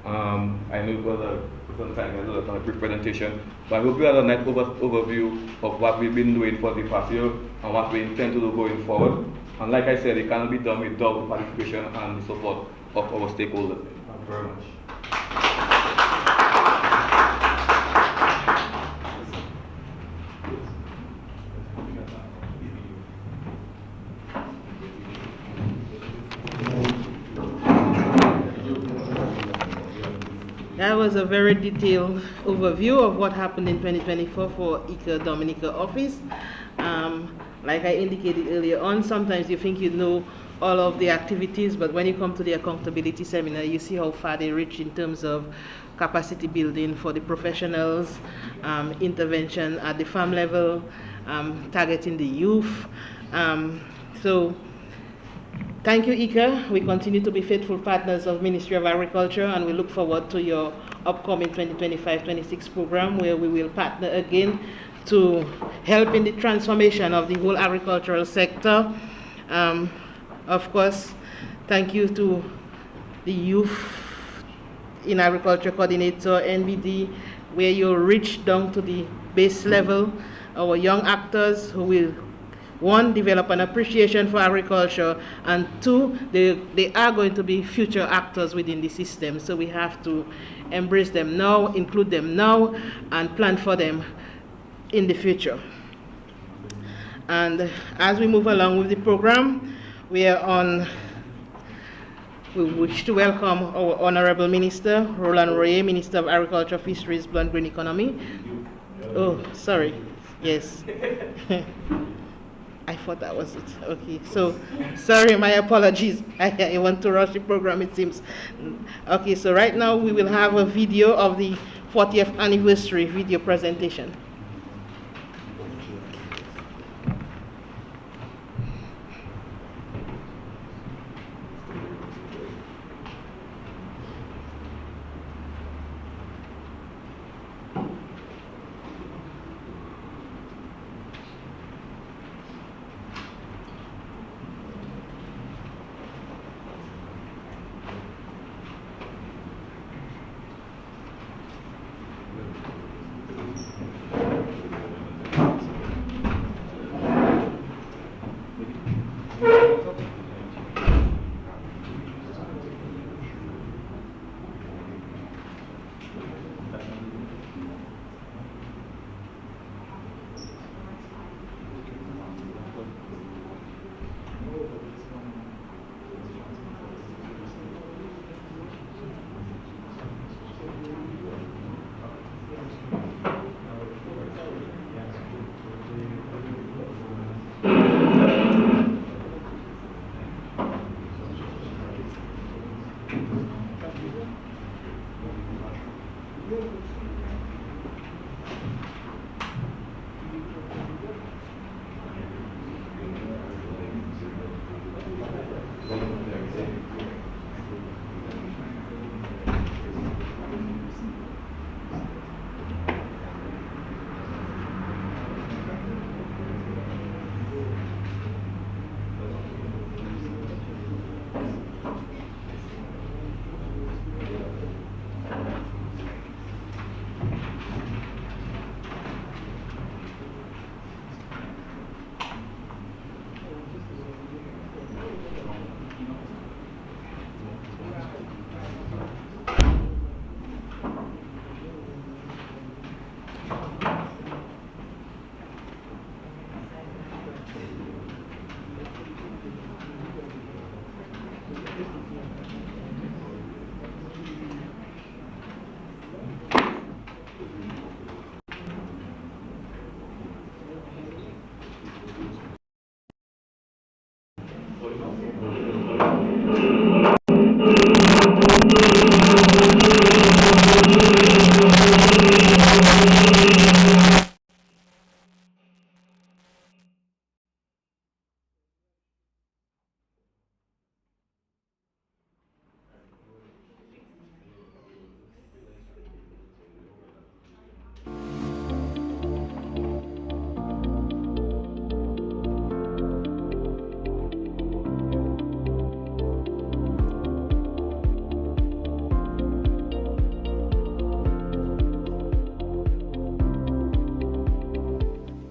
I know it was a brief presentation, but I hope you had a nice overview of what we've been doing for the past year and what we intend to do going forward. And like I said, it cannot be done without the participation and the support of our stakeholders. Thank you very much. That was a very detailed overview of what happened in 2024 for IICA Dominica office. Like I indicated earlier on, sometimes you think you know all of the activities, but when you come to the accountability seminar, you see how far they reach in terms of capacity building for the professionals, intervention at the farm level, targeting the youth. So thank you, IICA. We continue to be faithful partners of Ministry of Agriculture, and we look forward to your upcoming 2025-26 program, where we will partner again to help in the transformation of the whole agricultural sector. Of course, thank you to the Youth in Agriculture Coordinator, NBD, where you reach down to the base level, our young actors who will, one, develop an appreciation for agriculture, and two, they are going to be future actors within the system. So we have to embrace them now, include them now, and plan for them in the future. And as we move along with the program, we wish to welcome our Honorable Minister, Roland Royer, Minister of Agriculture, Fisheries, Blue and Green Economy. Oh, sorry. Yes. I thought that was it. Okay, so sorry, my apologies. I want to rush the program, it seems. Okay, so right now we will have a video of the 40th anniversary video presentation.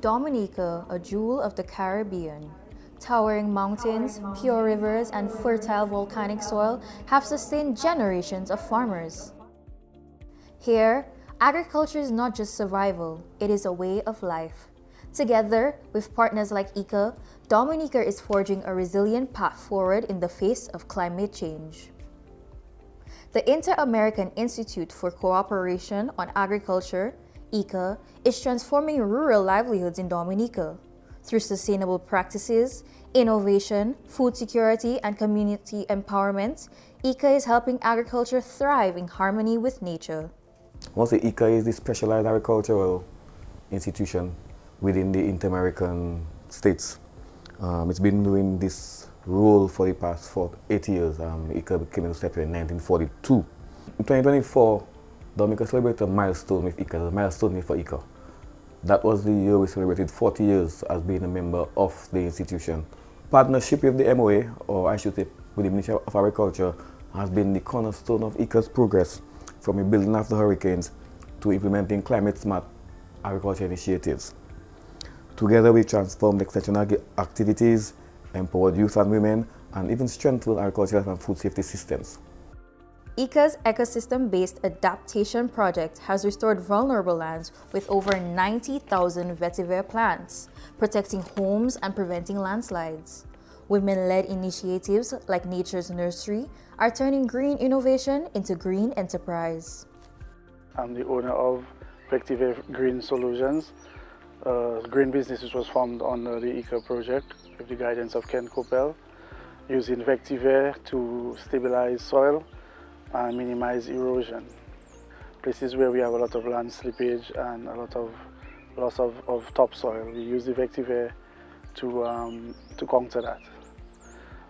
Dominica, a jewel of the Caribbean. Towering mountains, pure rivers, and fertile volcanic soil have sustained generations of farmers. Here, agriculture is not just survival, it is a way of life. Together, with partners like IICA, Dominica is forging a resilient path forward in the face of climate change. The Inter-American Institute for Cooperation on Agriculture, IICA, is transforming rural livelihoods in Dominica. Through sustainable practices, innovation, food security, and community empowerment, IICA is helping agriculture thrive in harmony with nature. Once the IICA is the specialized agricultural institution within the Inter-American states. It's been doing this role for the past 8 years. IICA came into step in 1942. In 2024, Dominica celebrated a milestone with IICA, a milestone for IICA. That was the year we celebrated 40 years as being a member of the institution. Partnership with the MOA, or I should say with the Ministry of Agriculture, has been the cornerstone of IICA's progress from rebuilding after hurricanes to implementing climate-smart agriculture initiatives. Together we transformed extensional activities, empowered youth and women, and even strengthened agricultural and food safety systems. IICA's ecosystem-based adaptation project has restored vulnerable lands with over 90,000 vetiver plants, protecting homes and preventing landslides. Women-led initiatives like Nature's Nursery are turning green innovation into green enterprise. I'm the owner of Vetiver Green Solutions. Green business which was formed under the IICA project with the guidance of Ken Coppell, using vetiver to stabilize soil and minimize erosion. Places where we have a lot of land slippage and a lot of loss of topsoil, we use the vetiver to counter that.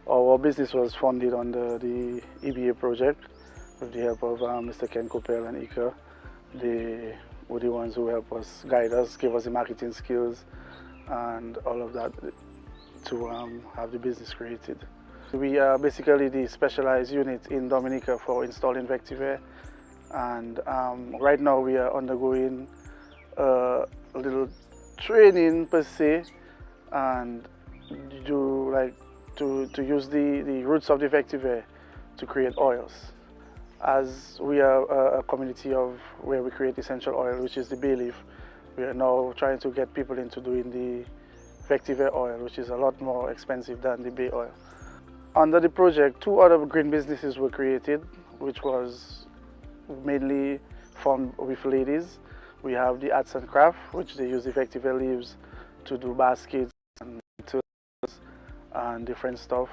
Our business was funded under the EBA project with the help of Mr. Ken Coppell and IICA. They were the ones who helped us, guide us, give us the marketing skills and all of that to have the business created. We are basically the specialized unit in Dominica for installing vetiver, and right now we are undergoing a little training per se, and to use the roots of the vetiver to create oils. As we are a community of where we create essential oil, which is the bay leaf, we are now trying to get people into doing the vetiver oil, which is a lot more expensive than the bay oil. Under the project, 2 other green businesses were created, which was mainly formed with ladies. We have the arts and craft, which they use the vetiver leaves to do baskets and tools and different stuff,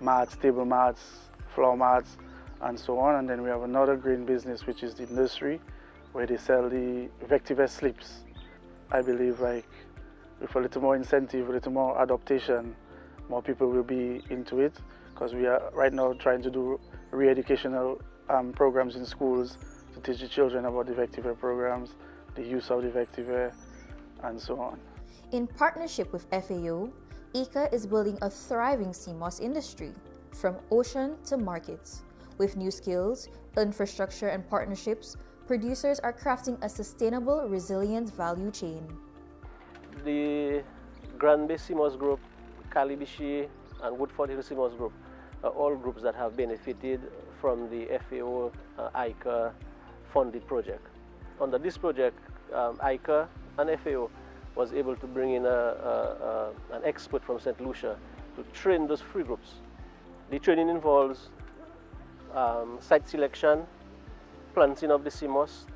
mats, table mats, floor mats, and so on. And then we have another green business, which is the nursery, where they sell the vetiver slips. I believe with a little more incentive, a little more adaptation, more people will be into it, because we are right now trying to do re-educational programs in schools to teach the children about the vetiver programs, the use of the vetiver, and so on. In partnership with FAO, IICA is building a thriving CMOS industry, from ocean to markets. With new skills, infrastructure, and partnerships, producers are crafting a sustainable, resilient value chain. The Grand Bay CMOS Group, Calibishi, and Woodford Hill CMOS Group are all groups that have benefited from the FAO IICA funded project. Under this project, IICA and FAO was able to bring in an expert from St. Lucia to train those 3 groups. The training involves site selection, planting of the CMOS,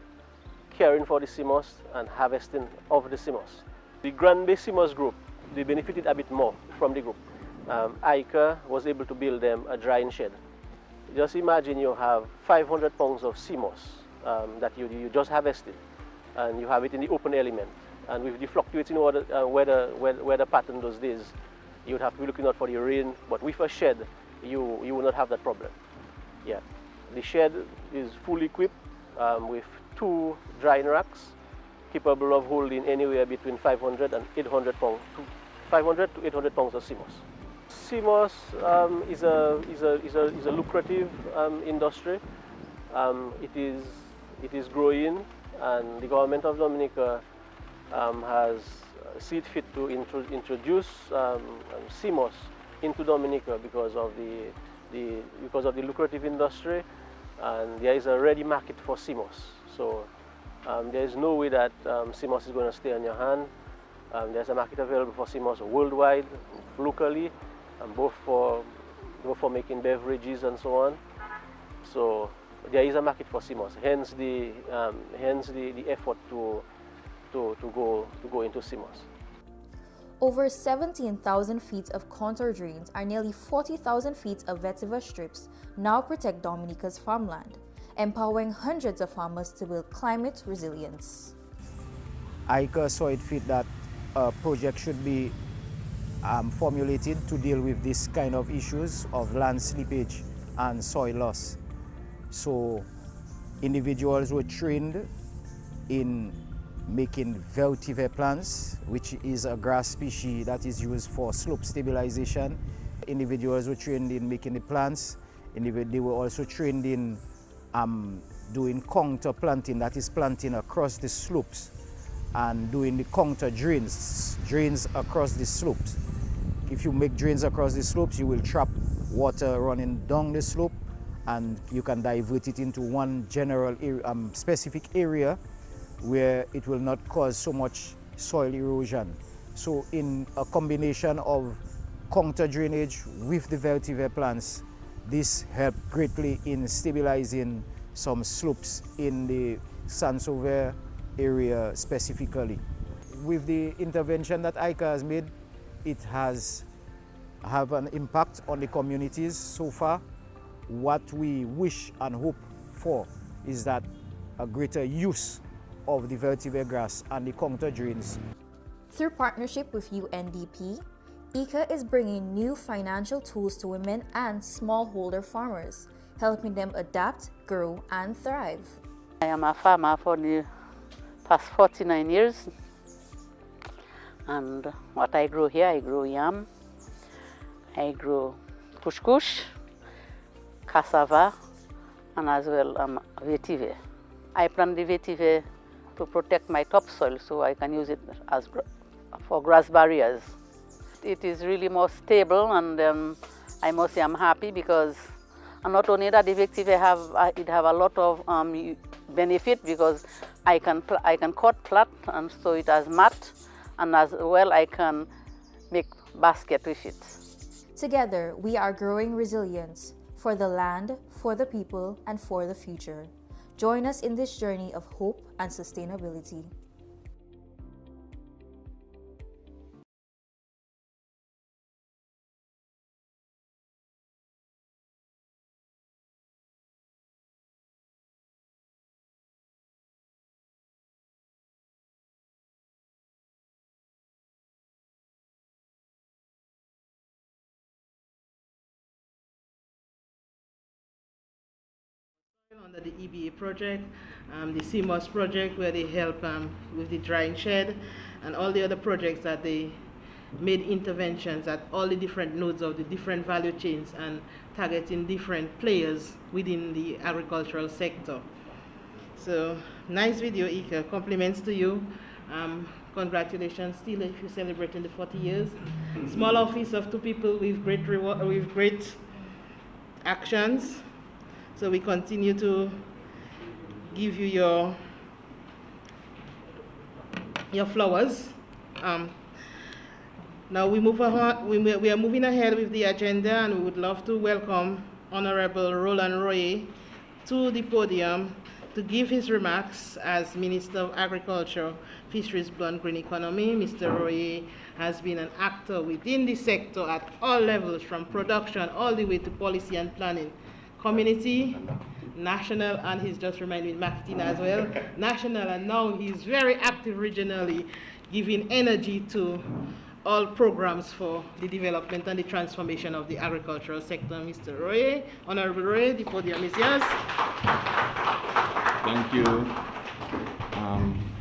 caring for the CMOS, and harvesting of the CMOS. The Grand Bay CMOS Group, they benefited a bit more from the group. IICA was able to build them a drying shed. Just imagine you have 500 pounds of CMOS that you just harvested, and you have it in the open element. And with the fluctuating weather pattern those days, you would have to be looking out for the rain, but with a shed, you will not have that problem. Yeah, the shed is fully equipped with 2 drying racks, capable of holding anywhere between 500 and 800 pounds, 500 to 800 pounds of CMOS. CMOS is a lucrative industry. It is growing, and the government of Dominica has seen fit to introduce CMOS into Dominica because of the lucrative industry, and there is a ready market for CMOS. So there is no way that CMOS is going to stay on your hand. There's a market available for CMOS worldwide, locally, and both for making beverages and so on. So there is a market for CMOS. Hence the effort to go into CMOS. Over 17,000 feet of contour drains and nearly 40,000 feet of vetiver strips now protect Dominica's farmland, empowering hundreds of farmers to build climate resilience. IICA saw it fit that a project should be formulated to deal with this kind of issues of land slippage and soil loss. So individuals were trained in making vetiver plants, which is a grass species that is used for slope stabilization. Individuals were trained in making the plants. They were also trained in doing contour planting, that is planting across the slopes, and doing the contour drains across the slopes. If you make drains across the slopes, you will trap water running down the slope, and you can divert it into one general specific area where it will not cause so much soil erosion. So in a combination of contour drainage with the vetiver plants, this helped greatly in stabilizing some slopes in the San Sauver area specifically. With the intervention that IICA has made, it has have an impact on the communities so far. What we wish and hope for is that a greater use of the vetiver grass and the contour drains. Through partnership with UNDP, IICA is bringing new financial tools to women and smallholder farmers, helping them adapt, grow, and thrive. I am a farmer for the past 49 years, and what I grow here, I grow yam, I grow kush, cassava, and as well vetiver. I plant the vetiver to protect my topsoil so I can use it as for grass barriers. It is really more stable, and I must say I'm happy because not only that the vetiver have a lot of benefit, because I can cut flat and so it as mat, and as well I can make basket with it. Together, we are growing resilience for the land, for the people, and for the future. Join us in this journey of hope and sustainability. Under the EBA project, the CMOS project, where they help with the drying shed, and all the other projects that they made interventions at all the different nodes of the different value chains and targeting different players within the agricultural sector. So nice video, IICA. Compliments to you. Congratulations still if you're celebrating the 40 years. Small office of 2 people with great reward, with great actions. So we continue to give you your flowers. Now we move on. We are moving ahead with the agenda, and we would love to welcome Honorable Roland Royer to the podium to give his remarks as Minister of Agriculture, Fisheries, Blue and Green Economy. Mr. Royer has been an actor within the sector at all levels, from production all the way to policy and planning. Community, national, and he's just reminded me marketing as well, national, and now he's very active regionally, giving energy to all programs for the development and the transformation of the agricultural sector. Mr. Royer, Honorable Royer, the podium is yours. Thank you,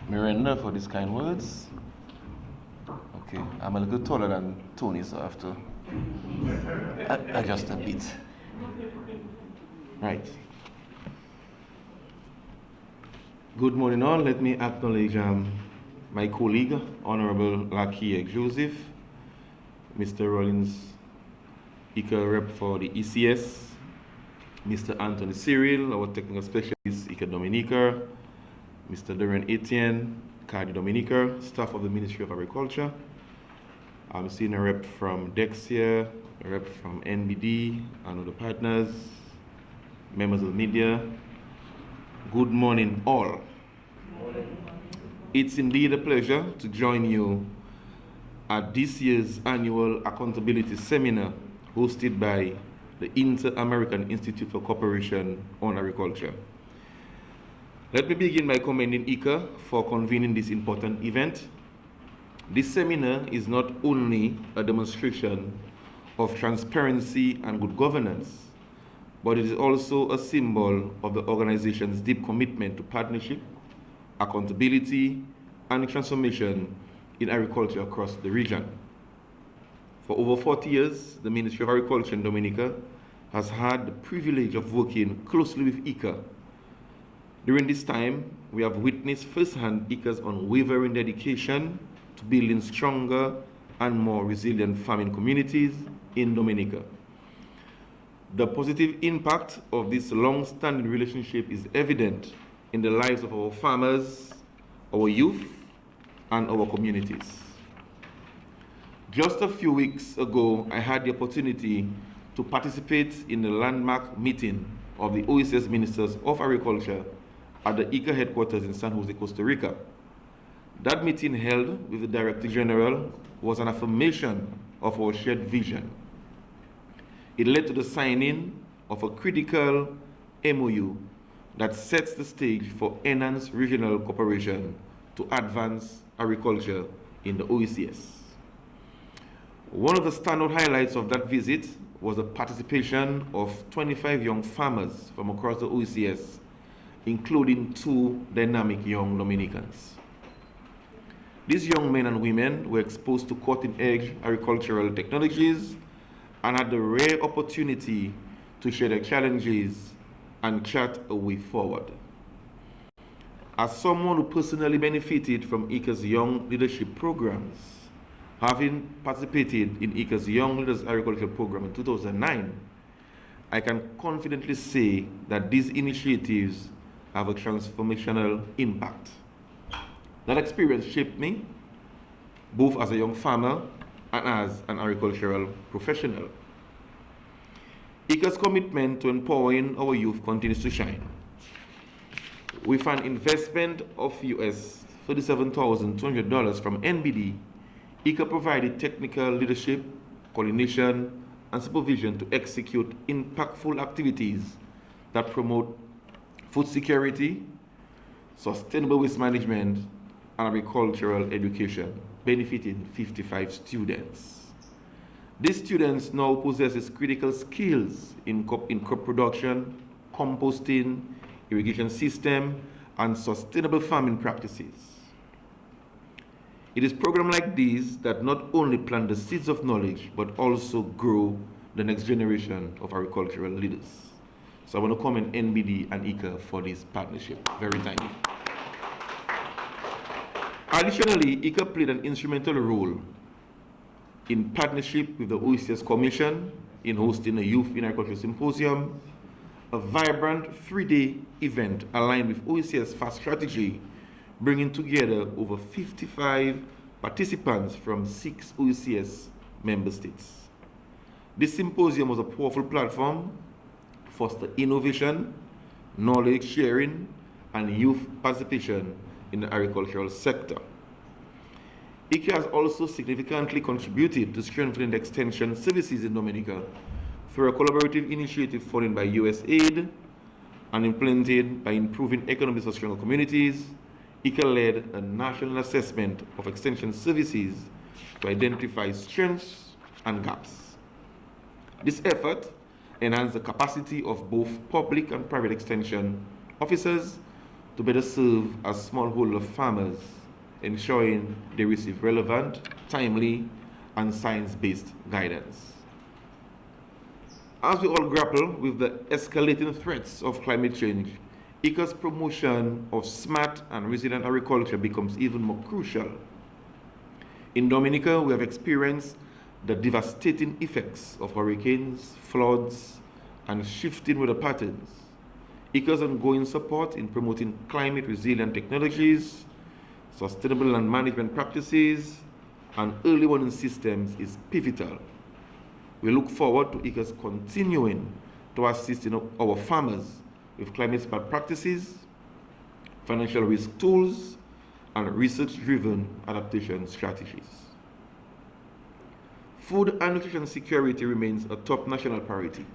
Miranda, for these kind words. Okay, I'm a little taller than Tony, so I have to adjust a bit. Right. Good morning all. Let me acknowledge my colleague, Honorable Lakia Joseph, Mr. Rollins, IICA rep for the ECS, Mr. Anthony Cyril, our technical specialist, IICA Dominica, Mr. Dorian Etienne, IICA Dominica, staff of the Ministry of Agriculture. I'm seeing a rep from Dexia, a rep from NBD, and other partners, members of the media. Good morning, all. It's indeed a pleasure to join you at this year's annual accountability seminar hosted by the Inter-American Institute for Cooperation on Agriculture. Let me begin by commending IICA for convening this important event. This seminar is not only a demonstration of transparency and good governance, but it is also a symbol of the organization's deep commitment to partnership, accountability, and transformation in agriculture across the region. For over 40 years, the Ministry of Agriculture in Dominica has had the privilege of working closely with IICA. During this time, we have witnessed firsthand IICA's unwavering dedication to building stronger and more resilient farming communities in Dominica. The positive impact of this long-standing relationship is evident in the lives of our farmers, our youth, and our communities. Just a few weeks ago, I had the opportunity to participate in the landmark meeting of the OECS Ministers of Agriculture at the IICA headquarters in San Jose, Costa Rica. That meeting held with the Director General was an affirmation of our shared vision. It led to the signing of a critical MOU that sets the stage for enhanced regional cooperation to advance agriculture in the OECS. One of the standout highlights of that visit was the participation of 25 young farmers from across the OECS, including 2 dynamic young Dominicans. These young men and women were exposed to cutting-edge agricultural technologies and had the rare opportunity to share their challenges and chart a way forward. As someone who personally benefited from IICA's Young Leadership Programs, having participated in IICA's Young Leaders Agriculture Program in 2009, I can confidently say that these initiatives have a transformational impact. That experience shaped me, both as a young farmer and as an agricultural professional. IICA's commitment to empowering our youth continues to shine. With an investment of US $37,200 from NBD, IICA provided technical leadership, coordination, and supervision to execute impactful activities that promote food security, sustainable waste management, and agricultural education, benefiting 55 students. These students now possess critical skills in crop production, composting, irrigation system, and sustainable farming practices. It is programs like these that not only plant the seeds of knowledge, but also grow the next generation of agricultural leaders. So I want to commend NBD and IICA for this partnership. Very timely. Additionally, IICA played an instrumental role in partnership with the OECS Commission in hosting a Youth in Agriculture Symposium, a vibrant 3-day event aligned with OECS FAST strategy, bringing together over 55 participants from 6 OECS member states. This symposium was a powerful platform to foster innovation, knowledge sharing, and youth participation in the agricultural sector. IICA has also significantly contributed to strengthening the extension services in Dominica through a collaborative initiative funded by USAID and implemented by Improving Economics for Stronger Communities. IICA led a national assessment of extension services to identify strengths and gaps. This effort enhanced the capacity of both public and private extension officers to better serve as smallholder farmers, ensuring they receive relevant, timely, and science-based guidance. As we all grapple with the escalating threats of climate change, IICA's promotion of smart and resilient agriculture becomes even more crucial. In Dominica, we have experienced the devastating effects of hurricanes, floods, and shifting weather patterns. IICA's ongoing support in promoting climate-resilient technologies, sustainable land management practices, and early warning systems is pivotal. We look forward to IICA's continuing to assist our farmers with climate-smart practices, financial risk tools, and research-driven adaptation strategies. Food and nutrition security remains a top national priority.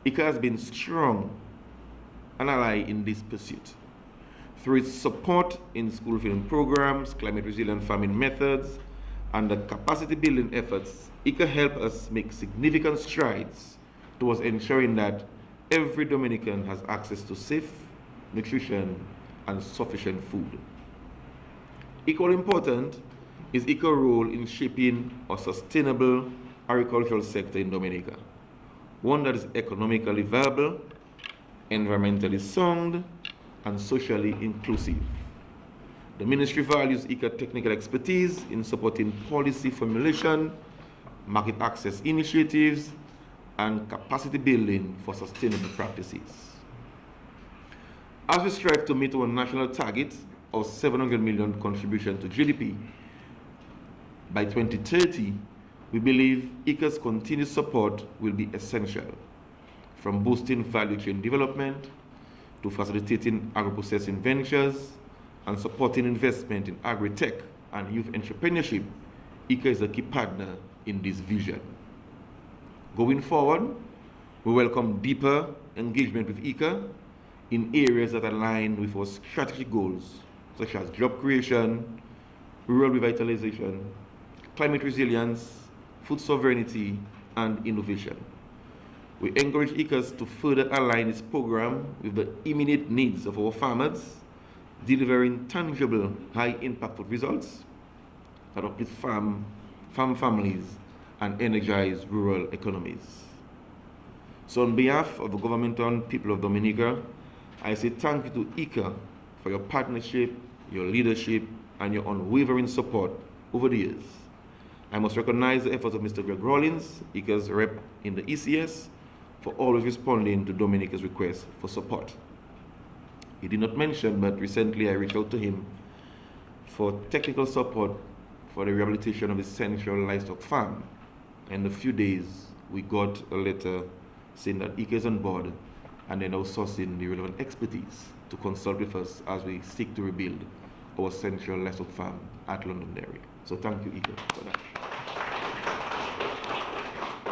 IICA has been strong an ally in this pursuit. Through its support in school feeding programs, climate-resilient farming methods, and the capacity-building efforts, IICA helped us make significant strides towards ensuring that every Dominican has access to safe, nutrition, and sufficient food. Equally important is IICA's role in shaping a sustainable agricultural sector in Dominica, one that is economically viable, environmentally sound, and socially inclusive. The ministry values IICA technical expertise in supporting policy formulation, market access initiatives, and capacity building for sustainable practices. As we strive to meet our national target of 700 million contribution to GDP by 2030, we believe IICA's continued support will be essential, from boosting value chain development to facilitating agro-processing ventures and supporting investment in agri-tech and youth entrepreneurship. IICA is a key partner in this vision. Going forward, we welcome deeper engagement with IICA in areas that align with our strategic goals, such as job creation, rural revitalization, climate resilience, food sovereignty, and innovation. We encourage IICA to further align its program with the immediate needs of our farmers, delivering tangible, high-impact results that uplift farm families and energize rural economies. So on behalf of the government and people of Dominica, I say thank you to IICA for your partnership, your leadership, and your unwavering support over the years. I must recognize the efforts of Mr. Greg Rawlins, IICA's rep in the ECS, for always responding to Dominica's request for support. He did not mention, but recently I reached out to him for technical support for the rehabilitation of his central livestock farm. In a few days, we got a letter saying that IICA is on board and they're now sourcing the relevant expertise to consult with us as we seek to rebuild our central livestock farm at Londonderry. So thank you, IICA, for that.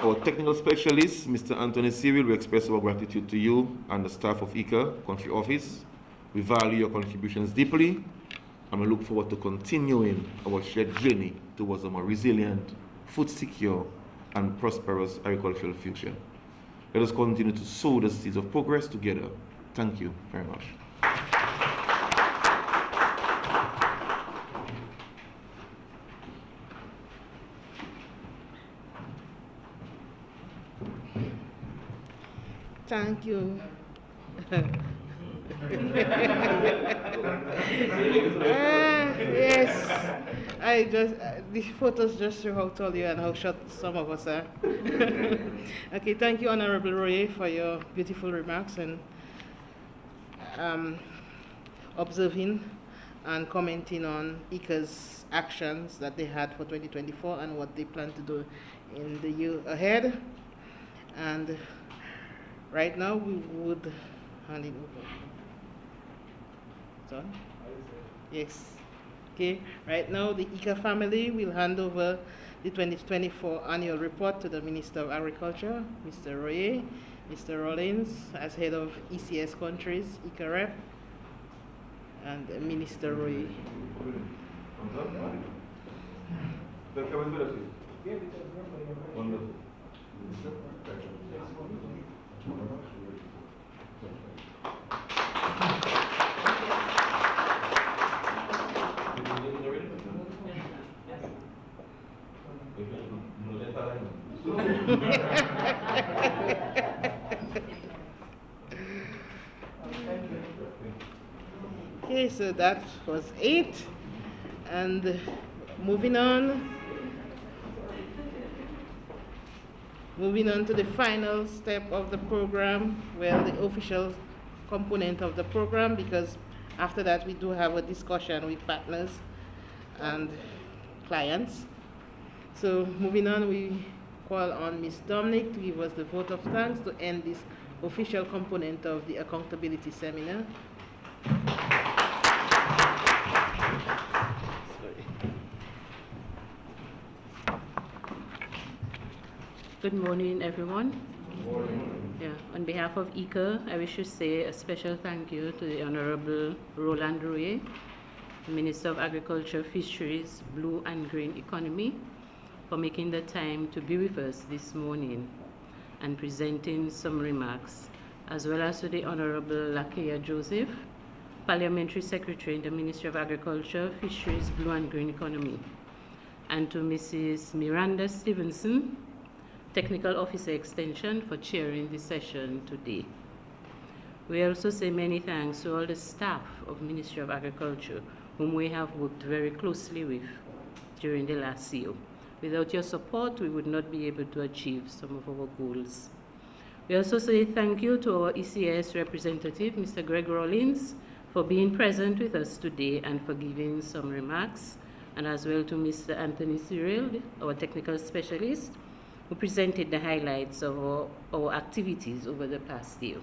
Our technical specialist, Mr. Anthony Cyril, will express our gratitude to you and the staff of IICA Country Office. We value your contributions deeply, and we look forward to continuing our shared journey towards a more resilient, food secure, and prosperous agricultural future. Let us continue to sow the seeds of progress together. Thank you very much. Thank you. Yes, the photos just show how tall you are and how short some of us are. Okay, thank you, Honorable Royer, for your beautiful remarks and observing and commenting on IICA's actions that they had for 2024 and what they plan to do in the year ahead. And right now, we would hand it over. Sorry? Yes. Okay. Right now, the IICA family will hand over the 2024 annual report to the Minister of Agriculture, Mr. Royer, Mr. Rollins, as head of ECS countries, IICA rep, and Minister Royer. Wonderful. so that was 8. And moving on to the final step of the program, well, the official component of the program, because after that we do have a discussion with partners and clients. So moving on, we call on Ms. Dominic to give us the vote of thanks to end this official component of the accountability seminar. Good morning, everyone. Good morning. Yeah, on behalf of IICA, I wish to say a special thank you to the Honorable Roland Rouet, Minister of Agriculture, Fisheries, Blue and Green Economy, for making the time to be with us this morning and presenting some remarks, as well as to the Honorable Lakia Joseph, Parliamentary Secretary in the Ministry of Agriculture, Fisheries, Blue and Green Economy, and to Mrs. Miranda Stevenson, Technical Officer Extension, for chairing the session today. We also say many thanks to all the staff of Ministry of Agriculture, whom we have worked very closely with during the last year. Without your support, we would not be able to achieve some of our goals. We also say thank you to our ECS representative, Mr. Greg Rollins, for being present with us today and for giving some remarks, and as well to Mr. Anthony Cyril, our technical specialist, who presented the highlights of our activities over the past year.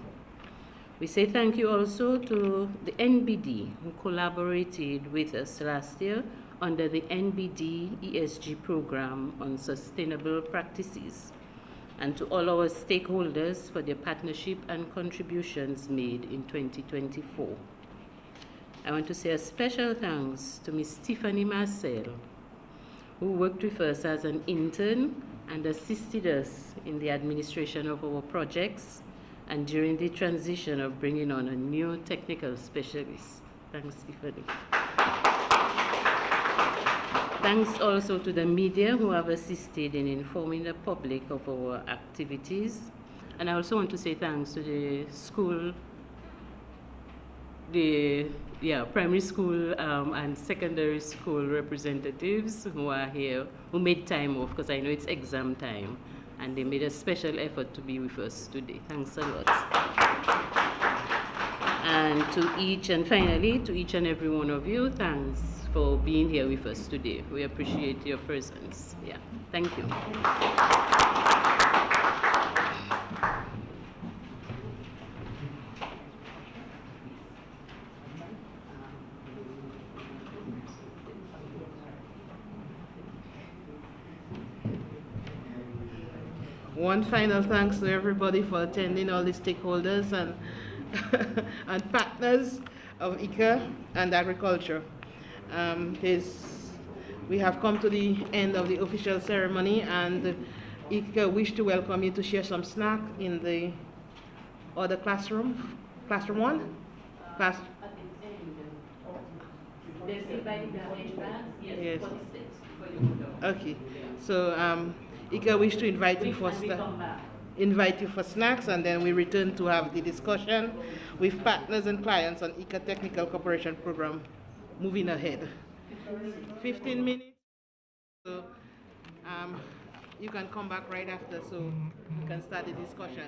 We say thank you also to the NBD, who collaborated with us last year under the NBD ESG program on sustainable practices, and to all our stakeholders for their partnership and contributions made in 2024. I want to say a special thanks to Ms. Tiffany Marcel, who worked with us as an intern and assisted us in the administration of our projects and during the transition of bringing on a new technical specialist. Thanks, Tiffany. Thanks also to the media who have assisted in informing the public of our activities. And I also want to say thanks to the school, primary school and secondary school representatives who are here, who made time off, because I know it's exam time, and they made a special effort to be with us today. Thanks a lot. And finally, to each and every one of you, thanks for being here with us today. We appreciate your presence. Yeah, thank you. One final thanks to everybody for attending, all the stakeholders and, and partners of IICA and agriculture. We have come to the end of the official ceremony, and IICA wish to welcome you to share some snack in the other classroom. Classroom 1? Class. Yes. Okay. So IICA wish to invite you for snacks, and then we return to have the discussion with partners and clients on IICA Technical Cooperation Program moving ahead. 15 minutes. So you can come back right after, so we can start the discussion.